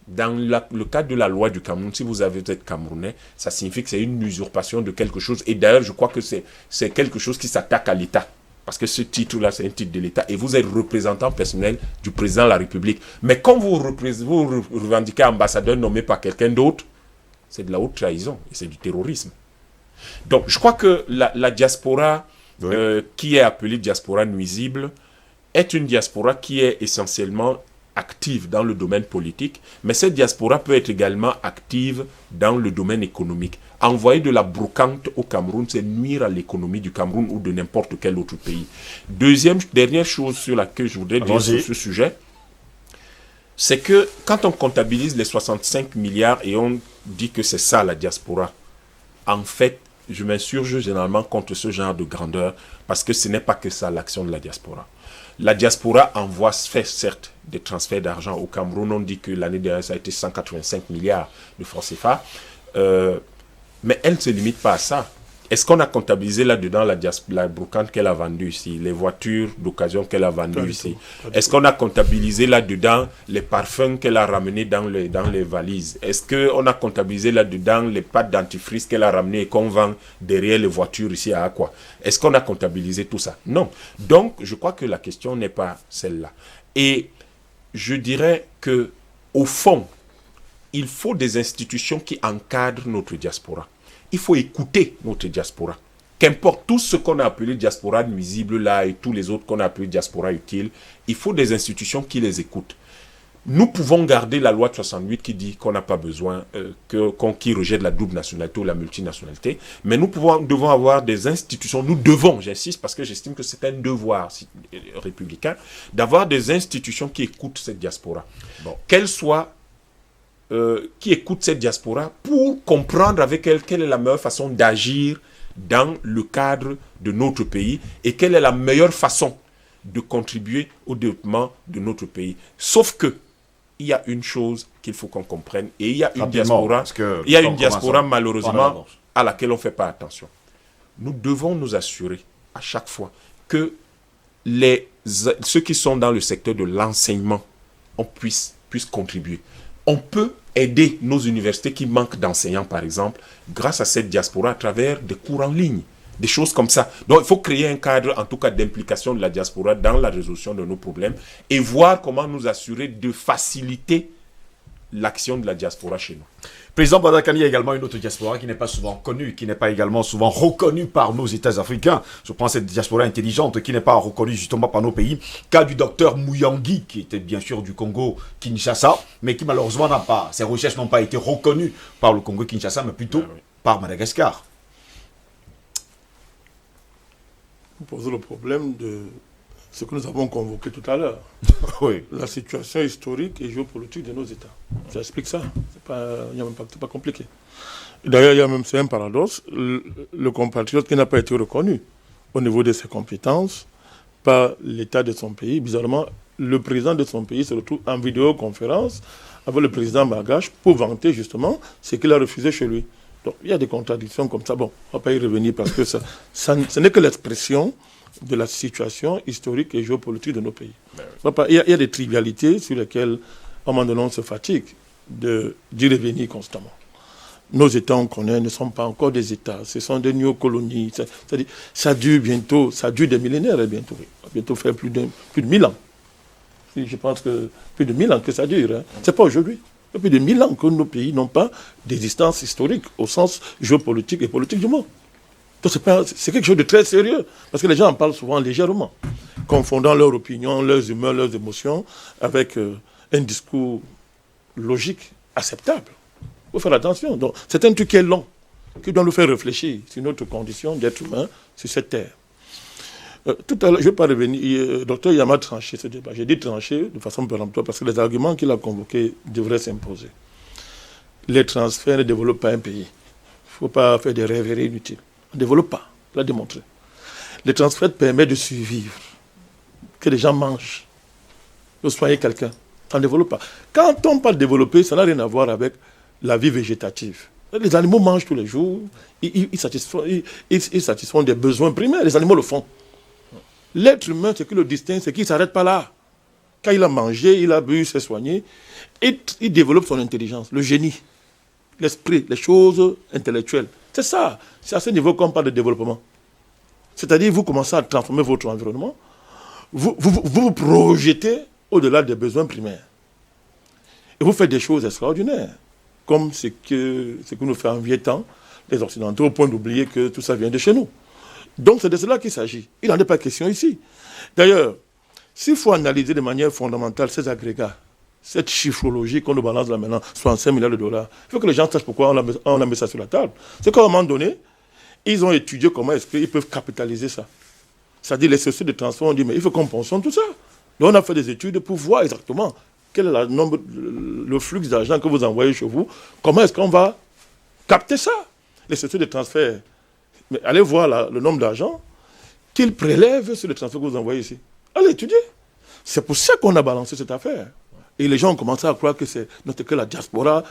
dans le cadre de la loi du Cameroun, si vous êtes camerounais, ça signifie que c'est une usurpation de quelque chose. Et d'ailleurs, je crois que c'est quelque chose qui s'attaque à l'État. Parce que ce titre-là, c'est un titre de l'État. Et vous êtes représentant personnel du président de la République. Mais quand vous revendiquez ambassadeur nommé par quelqu'un d'autre, c'est de la haute trahison et c'est du terrorisme. Donc, je crois que la diaspora, qui est appelée diaspora nuisible, est une diaspora qui est essentiellement active dans le domaine politique, mais cette diaspora peut être également active dans le domaine économique. Envoyer de la brocante au Cameroun, c'est nuire à l'économie du Cameroun ou de n'importe quel autre pays. Dernière chose sur laquelle je voudrais dire sur ce sujet, c'est que quand on comptabilise les 65 milliards et on dit que c'est ça la diaspora, en fait, je m'insurge généralement contre ce genre de grandeur parce que ce n'est pas que ça l'action de la diaspora. La diaspora fait certes des transferts d'argent au Cameroun. On dit que l'année dernière, ça a été 185 milliards de francs CFA. Mais elle ne se limite pas à ça. Est-ce qu'on a comptabilisé là-dedans la brocante qu'elle a vendue ici, les voitures d'occasion qu'elle a vendues ici? Est-ce qu'on a comptabilisé là-dedans les parfums qu'elle a ramenés dans les valises? Est-ce qu'on a comptabilisé là-dedans les pâtes dentifrice qu'elle a ramenées et qu'on vend derrière les voitures ici à Aqua? Est-ce qu'on a comptabilisé tout ça? Non. Donc, je crois que la question n'est pas celle-là. Et je dirais que, au fond, il faut des institutions qui encadrent notre diaspora. Il faut écouter notre diaspora. Qu'importe tout ce qu'on a appelé diaspora nuisible là et tous les autres qu'on a appelé diaspora utile, il faut des institutions qui les écoutent. Nous pouvons garder la loi de 68 qui dit qu'on n'a pas besoin, qui rejette la double nationalité ou la multinationalité, mais nous devons avoir des institutions, j'insiste parce que j'estime que c'est un devoir républicain, d'avoir des institutions qui écoutent cette diaspora. Bon. Qui écoute cette diaspora pour comprendre avec elle quelle est la meilleure façon d'agir dans le cadre de notre pays et quelle est la meilleure façon de contribuer au développement de notre pays. Sauf que il y a une chose qu'il faut qu'on comprenne et il y a une diaspora malheureusement à laquelle on ne fait pas attention. Nous devons nous assurer à chaque fois que ceux qui sont dans le secteur de l'enseignement puissent contribuer. On peut aider nos universités qui manquent d'enseignants, par exemple, grâce à cette diaspora à travers des cours en ligne, des choses comme ça. Donc, il faut créer un cadre, en tout cas, d'implication de la diaspora dans la résolution de nos problèmes et voir comment nous assurer de faciliter l'action de la diaspora chez nous. Président Badakani, il y a également une autre diaspora qui n'est pas souvent connue, qui n'est pas également souvent reconnue par nos États africains. Je prends cette diaspora intelligente qui n'est pas reconnue justement par nos pays. Cas du docteur Mouyangi, qui était bien sûr du Congo-Kinshasa, mais qui malheureusement ses recherches n'ont pas été reconnues par le Congo-Kinshasa, mais plutôt par Madagascar. Vous posez le problème de ce que nous avons convoqué tout à l'heure. Oui. La situation historique et géopolitique de nos États. J'explique ça. C'est pas compliqué. D'ailleurs, c'est un paradoxe. Le compatriote qui n'a pas été reconnu au niveau de ses compétences par l'État de son pays, bizarrement, le président de son pays se retrouve en vidéoconférence avec le président malgache pour vanter justement ce qu'il a refusé chez lui. Donc, il y a des contradictions comme ça. Bon, on ne va pas y revenir parce que ce n'est que l'expression de la situation historique et géopolitique de nos pays. Il y a des trivialités sur lesquelles, à un moment donné, on se fatigue d'y revenir constamment. Nos États, on connaît, ne sont pas encore des États. Ce sont des néocolonies. C'est-à-dire, ça dure des millénaires bientôt. Ça va bientôt faire plus de 1000 ans. Je pense que plus de 1000 ans que ça dure. Hein. Ce n'est pas aujourd'hui. Il y a plus de 1000 ans que nos pays n'ont pas d'existence historique au sens géopolitique et politique du mot. Donc c'est quelque chose de très sérieux, parce que les gens en parlent souvent légèrement, confondant leur opinion, leurs humeurs, leurs émotions, avec un discours logique, acceptable. Il faut faire attention. Donc, c'est un truc qui est long, qui doit nous faire réfléchir sur notre condition d'être humain sur cette terre. Tout à l'heure, je ne vais pas revenir, docteur Yama a tranché ce débat. J'ai dit tranché de façon péremptoire, parce que les arguments qu'il a convoqués devraient s'imposer. Les transferts ne développent pas un pays. Il ne faut pas faire des rêveries inutiles. On ne développe pas, on l'a démontré. Les transferts permettent de survivre, que les gens mangent, de soigner quelqu'un. Ça ne développe pas. Quand on parle de développer, ça n'a rien à voir avec la vie végétative. Les animaux mangent tous les jours, ils satisfont des besoins primaires, les animaux le font. L'être humain, ce qui le distingue, c'est qu'il ne s'arrête pas là. Quand il a mangé, il a bu, il s'est soigné, et il développe son intelligence, le génie, l'esprit, les choses intellectuelles. C'est ça. C'est à ce niveau qu'on parle de développement. C'est-à-dire, vous commencez à transformer votre environnement, vous projetez au-delà des besoins primaires. Et vous faites des choses extraordinaires. comme ce que nous fait envier tant les Occidentaux, au point d'oublier que tout ça vient de chez nous. Donc c'est de cela qu'il s'agit. Il n'en est pas question ici. D'ailleurs, s'il faut analyser de manière fondamentale ces agrégats, cette chiffrologie qu'on nous balance là maintenant, 65 milliards de dollars, il faut que les gens sachent pourquoi on a mis ça sur la table. C'est qu'à un moment donné, ils ont étudié comment est-ce qu'ils peuvent capitaliser ça. C'est-à-dire les sociétés de transport ont dit, mais il faut qu'on pensionne tout ça. Donc on a fait des études pour voir exactement quel est le flux d'argent que vous envoyez chez vous, comment est-ce qu'on va capter ça. Les sociétés de transfert, mais allez voir le nombre d'argent qu'ils prélèvent sur le transfert que vous envoyez ici. Allez étudier. C'est pour ça qu'on a balancé cette affaire. Et les gens ont commencé à croire que la diaspora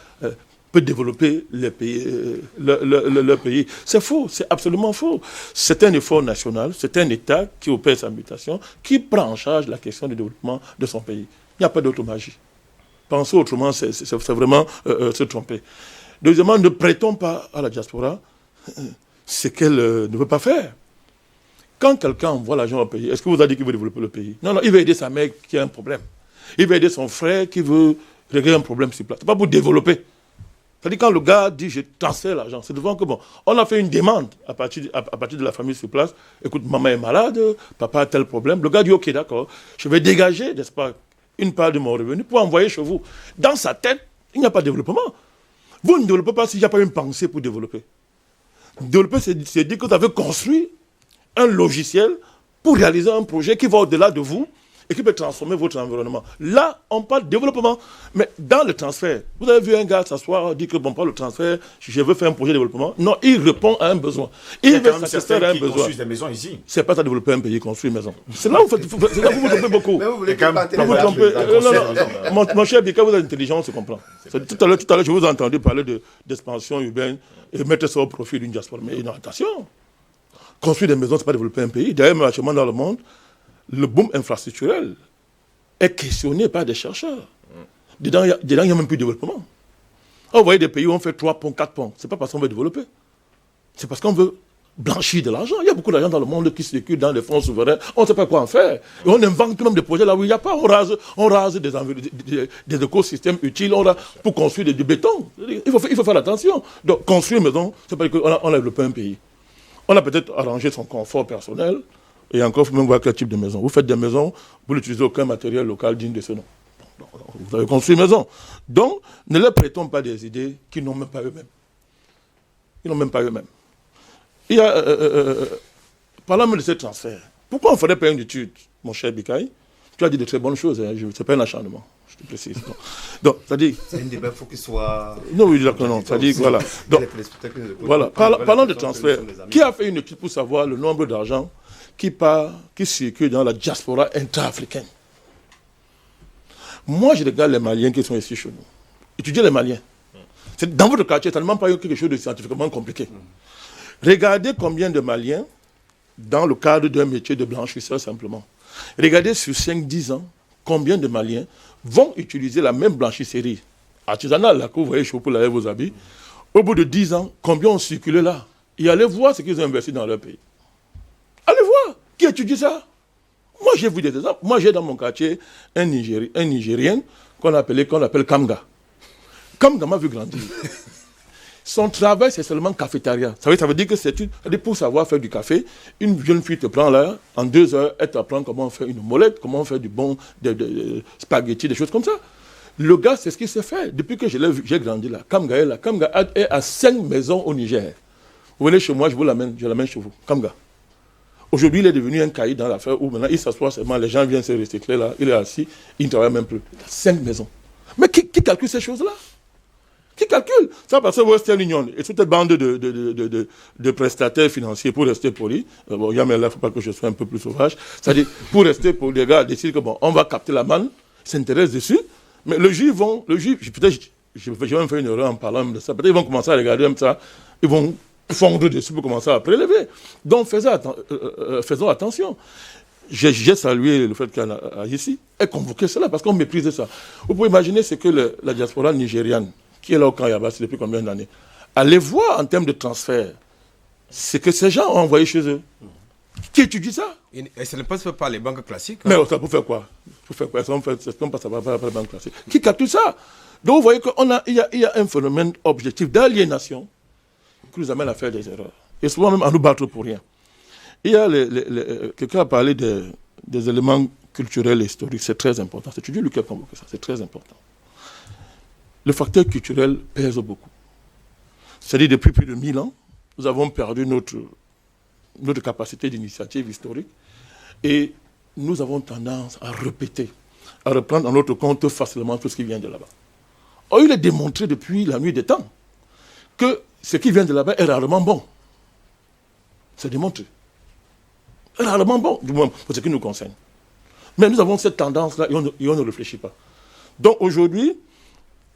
peut développer le pays. C'est faux, c'est absolument faux. C'est un effort national, c'est un État qui opère sa mutation, qui prend en charge la question du développement de son pays. Il n'y a pas d'autre magie. Penser autrement, c'est vraiment se tromper. Deuxièmement, ne prêtons pas à la diaspora ce qu'elle ne veut pas faire. Quand quelqu'un envoie l'argent au pays, est-ce que vous avez dit qu'il veut développer le pays? Non, il veut aider sa mère qui a un problème. Il va aider son frère qui veut régler un problème sur place. Ce n'est pas pour développer. C'est-à-dire quand le gars dit « je transfère l'argent », c'est devant que bon, on a fait une demande à partir de la famille sur place. Écoute, maman est malade, papa a tel problème. Le gars dit « ok, d'accord, je vais dégager, n'est-ce pas, une part de mon revenu pour envoyer chez vous ». Dans sa tête, il n'y a pas de développement. Vous ne développez pas s'il n'y a pas une pensée pour développer. Développer, c'est dire que vous avez construit un logiciel pour réaliser un projet qui va au-delà de vous et qui peut transformer votre environnement. Là, on parle de développement. Mais dans le transfert, vous avez vu un gars s'asseoir, dire que bon, pas le transfert, je veux faire un projet de développement. Non, il répond à un besoin. Il veut satisfaire à un besoin. Des maisons ici. C'est pas ça développer un pays, construire une maison. C'est là où vous vous trompez beaucoup. Mais vous voulez quand même Vous trompez. Non, mon cher Bika, vous êtes intelligent, on se comprend. Tout à l'heure, je vous ai entendu parler d'expansion urbaine et mettre ça au profit d'une diaspora. Mais non, attention. Construire des maisons, ce n'est pas développer un pays. D'ailleurs, actuellement dans le monde, le boom infrastructurel est questionné par des chercheurs. Dedans, il n'y a même plus de développement. Vous voyez des pays où on fait 3 ponts, 4 ponts. Ce n'est pas parce qu'on veut développer. C'est parce qu'on veut blanchir de l'argent. Il y a beaucoup d'argent dans le monde qui circule dans les fonds souverains. On ne sait pas quoi en faire. Et on invente même des projets là où il n'y a pas. On rase des écosystèmes utiles pour construire du béton. Il faut faire attention. Donc, construire une maison, ce n'est pas qu'on a développé un pays. On a peut-être arrangé son confort personnel. Et encore, il faut même voir quel type de maison. Vous faites des maisons, vous n'utilisez aucun matériel local digne de ce nom. Vous avez construit une maison. Donc, ne leur prêtons pas des idées qu'ils n'ont même pas eux-mêmes. Ils n'ont même pas eux-mêmes. Il y a, parlant de ces transferts, pourquoi on ne ferait pas une étude, mon cher Bikaï? Tu as dit de très bonnes choses, hein, ce n'est pas un acharnement, je te précise. Donc, c'est-à-dire... C'est un débat, il faut qu'il soit... Non, oui, d'accord, non, c'est-à-dire, voilà. Donc, voilà, parlant de transferts, qui a fait une étude pour savoir le nombre d'argent qui circule dans la diaspora intra-africaine? Moi, je regarde les Maliens qui sont ici chez nous. Étudiez les Maliens. Dans votre quartier, ça ne demande pas quelque chose de scientifiquement compliqué. Regardez combien de Maliens, dans le cadre d'un métier de blanchisseur simplement, regardez sur 5-10 ans, combien de Maliens vont utiliser la même blanchisserie artisanale, là, que vous voyez chez vous pour laver vos habits. Au bout de 10 ans, combien ont circulé là? Et allez voir ce qu'ils ont investi dans leur pays. Allez voir, qui étudie ça? Moi, j'ai vu des exemples. Moi, j'ai dans mon quartier un Nigérien qu'on appelle Kamga. Kamga m'a vu grandir. Son travail, c'est seulement cafétéria. Ça veut dire que pour savoir faire du café, une jeune fille te prend là, en 2 heures, elle t'apprend comment faire une molette, comment faire du bon de spaghetti, des choses comme ça. Le gars, c'est ce qu'il sait faire. Depuis que j'ai grandi là, Kamga est là. Kamga est à 5 maisons au Niger. Vous venez chez moi, je l'amène chez vous. Kamga. Aujourd'hui, il est devenu un caïd dans l'affaire où maintenant il s'assoit seulement, les gens viennent se recycler là, il est assis, il ne travaille même plus. Il a 5 maisons. Mais qui calcule ces choses-là? Qui calcule? Ça parce que Western Union et toute cette bande de prestataires financiers, pour rester poli, bon, il ne faut pas que je sois un peu plus sauvage, c'est-à-dire, pour rester poli, les gars décident que bon, on va capter la manne, s'intéressent dessus, mais le juge, peut-être, je vais même faire une erreur en parlant de ça, peut-être ils vont commencer à regarder comme ça, ils vont fondre dessus pour commencer à prélever. Donc, faisons attention. J'ai salué le fait qu'Haïti ait convoqué cela, parce qu'on méprise ça. Vous pouvez imaginer ce que la diaspora nigériane, qui est là au camp Yabas depuis combien d'années, allez voir en termes de transfert ce que ces gens ont envoyé chez eux. Qui étudie ça? Et ça ne passe pas par les banques classiques. Mais ça pour faire quoi? Ça ne passe pas par les banques classiques. Qui capte ça? Donc vous voyez qu'il y a un phénomène objectif d'aliénation qui nous amène à faire des erreurs. Et souvent même à nous battre pour rien. Il y a quelqu'un a parlé des éléments culturels et historiques, c'est très important. C'est Dieu qui a convoqué ça, c'est très important. Le facteur culturel pèse beaucoup. C'est-à-dire depuis plus de 1000 ans, nous avons perdu notre capacité d'initiative historique et nous avons tendance à répéter, à reprendre en notre compte facilement tout ce qui vient de là-bas. Or, il est démontré depuis la nuit des temps que ce qui vient de là-bas est rarement bon. C'est démontré. Rarement bon, du moins pour ce qui nous concerne. Mais nous avons cette tendance-là et on ne réfléchit pas. Donc aujourd'hui,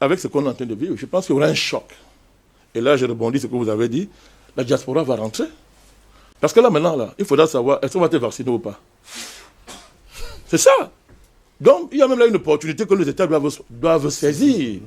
avec ce qu'on est en train de vivre, je pense qu'il y aura un choc. Et là, je rebondis sur ce que vous avez dit, la diaspora va rentrer. Parce que là, maintenant, il faudra savoir, est-ce qu'on va être vacciné ou pas? C'est ça. Donc, il y a même là une opportunité que les États doivent saisir.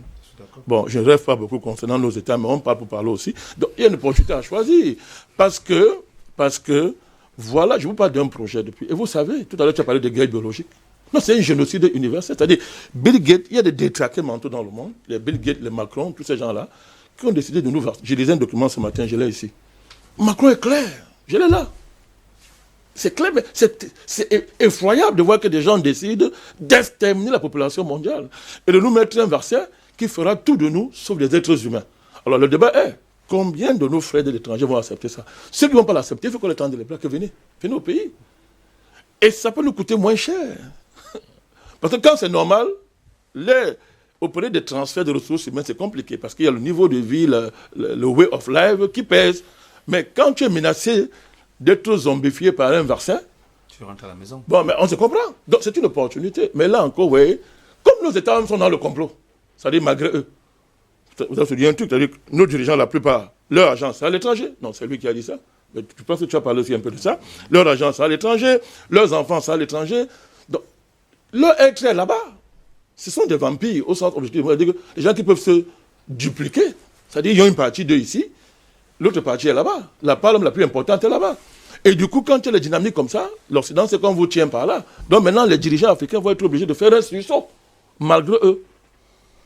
Bon, je ne rêve pas beaucoup concernant nos États, mais on parle pour parler aussi. Donc, il y a une opportunité à choisir. Parce que voilà, je vous parle d'un projet depuis. Et vous savez, tout à l'heure, tu as parlé de guerre biologique. Non, c'est un génocide universel. C'est-à-dire, Bill Gates, il y a des détraqués mentaux dans le monde, les Bill Gates, les Macron, tous ces gens-là, qui ont décidé de nous vacciner. J'ai lisé un document ce matin, je l'ai ici. Macron est clair, je l'ai là. C'est clair, mais c'est effroyable de voir que des gens décident d'exterminer la population mondiale et de nous mettre un vaccin qui fera tout de nous, sauf des êtres humains. Alors le débat est, combien de nos frères de l'étranger vont accepter ça? Ceux qui ne vont pas l'accepter, il faut qu'on les tende les bras, que venez au pays. Et ça peut nous coûter moins cher. Parce que quand c'est normal, opérer des transferts de ressources humaines, c'est compliqué, parce qu'il y a le niveau de vie, le way of life qui pèse. Mais quand tu es menacé d'être zombifié par un vaccin, tu rentres à la maison. Bon, mais on se comprend. Donc c'est une opportunité. Mais là encore, vous voyez, comme nos États sont dans le complot, c'est-à-dire malgré eux, vous avez dit un truc, c'est-à-dire que nos dirigeants, la plupart, leur agence, c'est à l'étranger. Non, c'est lui qui a dit ça. Mais tu penses que tu as parlé aussi un peu de ça. Leur agence, c'est à l'étranger. Leurs enfants, c'est à l'étranger. Donc, leur être est là-bas. Ce sont des vampires au centre objectif. C'est-à-dire que les gens qui peuvent se dupliquer. C'est-à-dire qu'ils ont une partie d'eux ici, l'autre partie est là-bas. La palme la plus importante est là-bas. Et du coup, quand il y a les dynamiques comme ça, l'Occident, c'est qu'on vous tient par là. Donc maintenant, les dirigeants africains vont être obligés de faire un sursaut, malgré eux.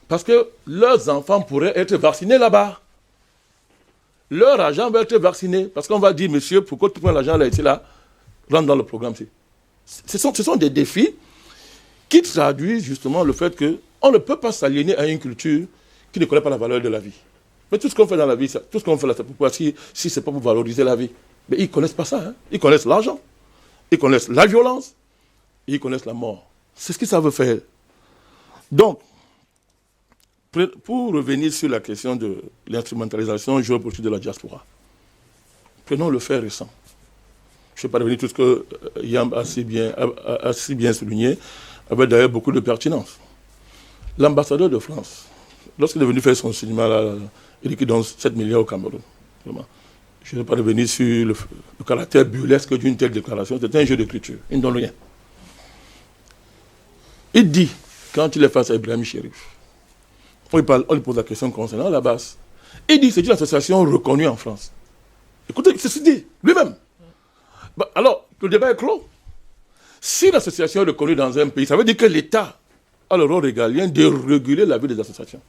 Parce que leurs enfants pourraient être vaccinés là-bas. Leur argent va être vacciné. Parce qu'on va dire, monsieur, pourquoi tu prends l'argent là, ici, là, rentre dans le programme. Ce sont des défis qui traduisent justement le fait qu'on ne peut pas s'aliéner à une culture qui ne connaît pas la valeur de la vie. Mais tout ce qu'on fait dans la vie, tout ce qu'on fait là, c'est pourquoi si c'est pas pour valoriser la vie. Mais ils ne connaissent pas ça. Hein. Ils connaissent l'argent, ils connaissent la violence, et ils connaissent la mort. C'est ce qu'ils savent faire. Donc, pour revenir sur la question de l'instrumentalisation géopolitique de la diaspora, prenons le fait récent. Je ne vais pas revenir tout ce que Yam a si bien souligné, avec d'ailleurs beaucoup de pertinence. L'ambassadeur de France, lorsqu'il est venu faire son cinéma, là, il dit qu'il donne 7 milliards au Cameroun. Vraiment. Je ne vais pas revenir sur le caractère burlesque d'une telle déclaration. C'est un jeu d'écriture. Il ne donne rien. Il dit, quand il est face à Ibrahim Chérif, on lui pose la question concernant la base. Il dit, c'est une association reconnue en France. Écoutez, c'est ce qu'il dit, lui-même. Bah, alors, le débat est clos. Si l'association est reconnue dans un pays, ça veut dire que l'État a le rôle régalien de réguler la vie des associations.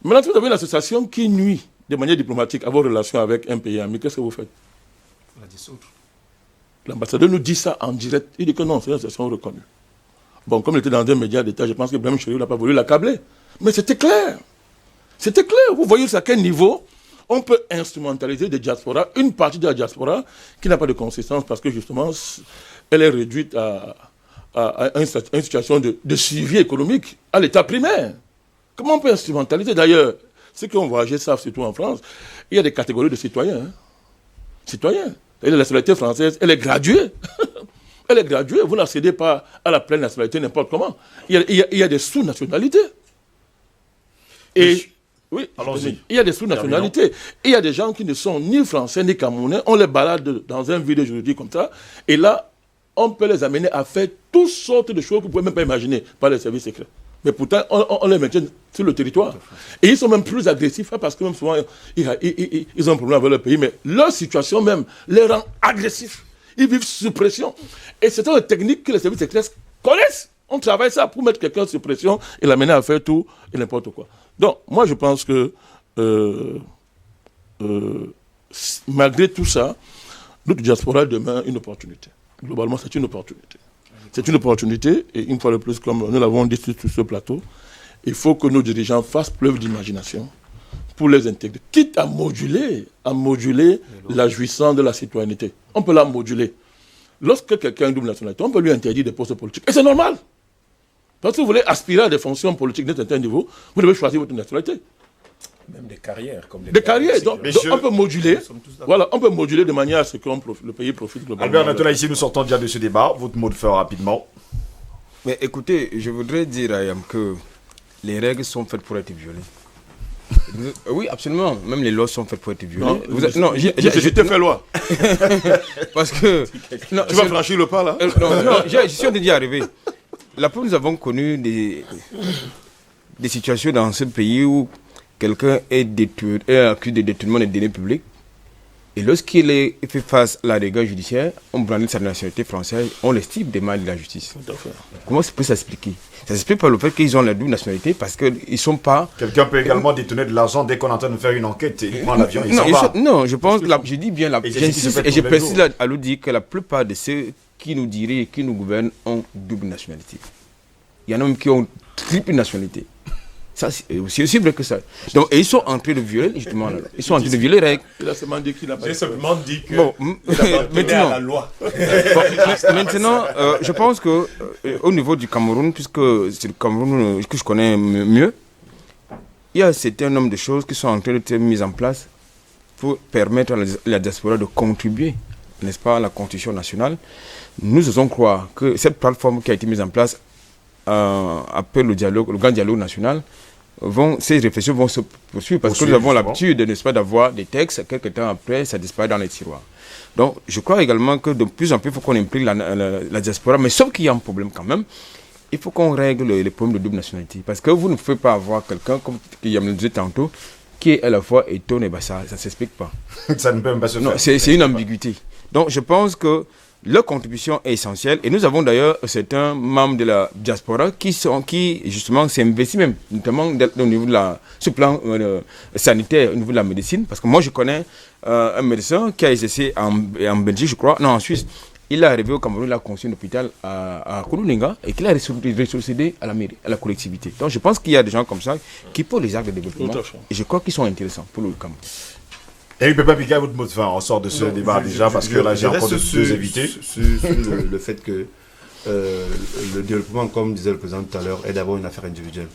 Maintenant, si vous avez une association qui nuit de manière diplomatique à vos relations avec un pays ami, qu'est-ce que vous faites? La dissoudre. L'ambassadeur nous dit ça en direct. Il dit que non, c'est une association reconnue. Bon, comme il était dans un média d'État, je pense que Ibrahim Chérif n'a pas voulu l'accabler. Mais c'était clair. C'était clair. Vous voyez à quel niveau on peut instrumentaliser des diasporas, une partie de la diaspora qui n'a pas de consistance parce que justement, elle est réduite à une situation de suivi économique à l'état primaire. Comment on peut instrumentaliser? D'ailleurs, ceux qui ont voyagé savent, surtout en France, il y a des catégories de citoyens. Hein. Citoyens. La nationalité française, elle est graduée. Elle est graduée. Vous n'accédez pas à la pleine nationalité n'importe comment. Il y a des sous-nationalités. Et oui, il y a des sous-nationalités. Il y a des gens qui ne sont ni français ni camerounais. On les balade dans un vide juridique comme ça. Et là, on peut les amener à faire toutes sortes de choses que vous ne pouvez même pas imaginer par les services secrets. Mais pourtant, on les maintient sur le territoire. Et ils sont même plus agressifs parce que même souvent, ils ont un problème avec leur pays. Mais leur situation même les rend agressifs. Ils vivent sous pression. Et c'est une technique que les services secrets connaissent. On travaille ça pour mettre quelqu'un sous pression et l'amener à faire tout et n'importe quoi. Donc, moi, je pense que malgré tout ça, notre diaspora demeure une opportunité. Globalement, c'est une opportunité. C'est une opportunité, et une fois de plus, comme nous l'avons dit sur ce plateau, il faut que nos dirigeants fassent preuve d'imagination pour les intégrer, quitte à moduler la jouissance de la citoyenneté. On peut la moduler. Lorsque quelqu'un a une double nationalité, on peut lui interdire des postes politiques. Et c'est normal. Parce que vous voulez aspirer à des fonctions politiques d'un certain niveau, vous devez choisir votre nationalité. Même des carrières. Comme des carrières. Donc on peut moduler. Voilà, on peut moduler de manière à ce que le pays profite globalement. Albert, maintenant ici, nous sortons déjà de ce débat. Votre mot de fin rapidement. Mais écoutez, je voudrais dire à Yam que les règles sont faites pour être violées. Oui, absolument. Même les lois sont faites pour être violées. Non, je te fais loi. Parce que... Non, tu vas franchir le pas, là. Non, je suis en train d'y arriver. La preuve, nous avons connu des situations dans ce pays où quelqu'un est accusé de détournement des deniers publics. Et lorsqu'il est fait face à la rigueur judiciaire, on brandit sa nationalité française, on l'estime des mains de la justice. Comment ça peut s'expliquer? Ça s'explique par le fait qu'ils ont la double nationalité parce qu'ils ne sont pas... Quelqu'un peut également détourner de l'argent dès qu'on est en train de faire une enquête. Il prend l'avion, il s'en va. Non, je pense que je dis bien, j'insiste et je précise à l'autre que la plupart de ceux qui nous dirigent et qui nous gouvernent ont double nationalité. Il y en a même qui ont triple nationalité. Ça, c'est aussi vrai que ça. Donc, et ils sont en train de violer, justement, là. Ils sont en train de violer les règles. Il a seulement dit qu'il n'a pas... J'ai simplement dit que... Bon, maintenant, à la loi. Maintenant, je pense que au niveau du Cameroun, puisque c'est le Cameroun que je connais mieux, il y a un certain nombre de choses qui sont en train d'être mises en place pour permettre à la diaspora de contribuer, n'est-ce pas, à la Constitution nationale. Nous osons croire que cette plateforme qui a été mise en place après le grand dialogue national, ces réflexions vont se poursuivre parce que nous avons l'habitude, n'est-ce pas, d'avoir des textes, quelques temps après, ça disparaît dans les tiroirs. Donc, je crois également que de plus en plus, il faut qu'on implique la diaspora, mais sauf qu'il y a un problème quand même, il faut qu'on règle les problèmes de double nationalité. Parce que vous ne pouvez pas avoir quelqu'un, comme Yam le disait tantôt, qui est à la fois étonné, et bah ça ne s'explique pas. Ça ne peut même pas se faire. Non, c'est une ambiguïté. Donc, je pense que leur contribution est essentielle et nous avons d'ailleurs certains membres de la diaspora qui justement s'investissent même, notamment au niveau de ce plan sanitaire, au niveau de la médecine, parce que moi je connais un médecin qui a exercé en Belgique, je crois, non en Suisse. Il est arrivé au Cameroun, il a construit un hôpital à Koulouninga et qu'il a ressuscité à la mairie, à la collectivité. Donc je pense qu'il y a des gens comme ça qui posent les actes de développement et je crois qu'ils sont intéressants pour le Cameroun. Et Pépin Pika, votre mot de fin, on sort de ce débat déjà parce que là j'ai encore deux invités. Sur le fait que le développement, comme disait le président tout à l'heure, est d'abord une affaire individuelle.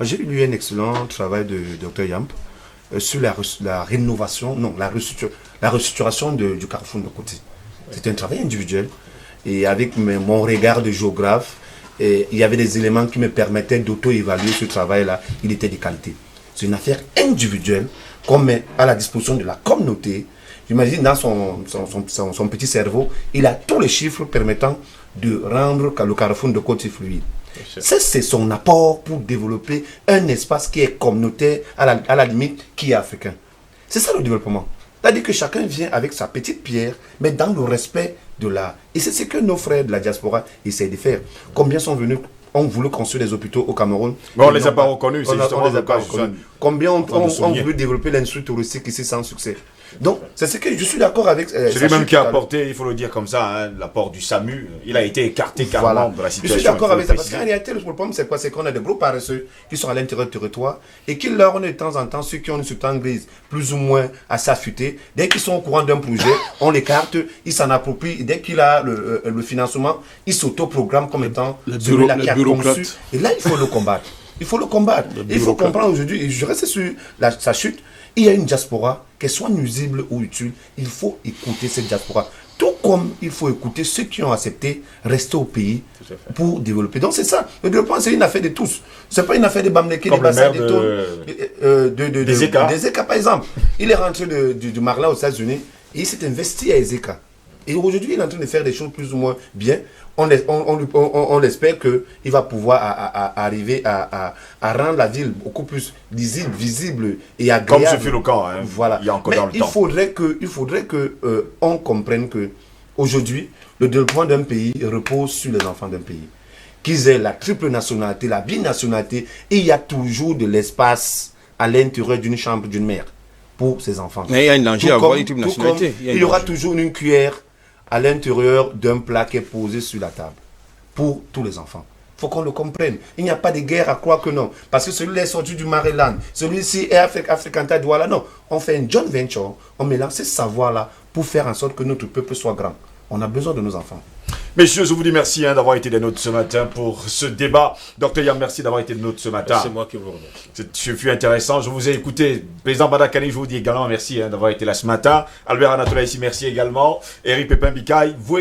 J'ai lu un excellent travail de Dr Yamp sur la rénovation, non, la restructuration du Carrefour de Côté. C'était un travail individuel et avec mon regard de géographe, il y avait des éléments qui me permettaient d'auto-évaluer ce travail-là, il était de qualité. C'est une affaire individuelle qu'on met à la disposition de la communauté. J'imagine dans son petit cerveau, il a tous les chiffres permettant de rendre le Carrefour de Côte fluide. C'est son apport pour développer un espace qui est communautaire, à la limite, qui est africain. C'est ça le développement. C'est-à-dire que chacun vient avec sa petite pierre, mais dans le respect de la... Et c'est ce que nos frères de la diaspora essayent de faire. Combien sont venus... On voulait construire des hôpitaux au Cameroun. Bon, on ne les a pas reconnus, c'est justement les a pas reconnus. Combien on voulu développer l'industrie touristique ici sans succès. Donc, c'est ce que je suis d'accord avec... Celui-même qui a apporté, il faut le dire comme ça, hein, l'apport du SAMU, il a été écarté carrément de la situation. Je suis d'accord avec ça, parce qu'en réalité, le problème, c'est quoi? C'est qu'on a des gros paresseux qui sont à l'intérieur du territoire et qui leur ont de temps en temps, ceux qui ont une substance grise plus ou moins assez affûtée, dès qu'ils sont au courant d'un projet, on l'écarte, ils s'en approprient, et dès qu'il a le financement, ils s'autoprogramment comme étant celui-là qui a conçu. Et là, il faut le combattre. Il faut le combattre. Il faut comprendre aujourd'hui, et je reste sur sa chute, il y a une diaspora, qu'elle soit nuisible ou utile, il faut écouter cette diaspora. Tout comme il faut écouter ceux qui ont accepté rester au pays pour développer. Donc c'est ça. Le développement, c'est une affaire de tous. Ce n'est pas une affaire de Bamleke, des Bassins, des Eka. Des Eka, par exemple. Il est rentré du Marla aux États-Unis et il s'est investi à Ezeka. Et aujourd'hui, il est en train de faire des choses plus ou moins bien. On espère qu'il va pouvoir arriver à rendre la ville beaucoup plus lisible, visible et agréable. Comme ce fut le cas, hein. Voilà. Il y a encore dans le temps. Il faudrait que on comprenne que aujourd'hui, le développement d'un pays repose sur les enfants d'un pays. qu'ils aient la triple nationalité, la binationalité, et il y a toujours de l'espace à l'intérieur d'une chambre d'une mère pour ses enfants. Mais il y a un danger à avoir une triple nationalité. Il y aura toujours une cuillère à l'intérieur d'un plat qui est posé sur la table pour tous les enfants. Il faut qu'on le comprenne. Il n'y a pas de guerre à croire que non. Parce que celui-là est sorti du Maryland. Celui-ci est Africanta Douala. Non. On fait une joint venture. On mélange ce savoir-là pour faire en sorte que notre peuple soit grand. On a besoin de nos enfants. Messieurs, je vous dis merci d'avoir été des nôtres ce matin pour ce débat. Dr Yam, merci d'avoir été des nôtres ce matin. C'est moi qui vous remercie. Ce fut intéressant. Je vous ai écouté. Président Badakani, je vous dis également merci d'avoir été là ce matin. Albert Anatola ici, merci également. Eric Pépin Bikaï, vous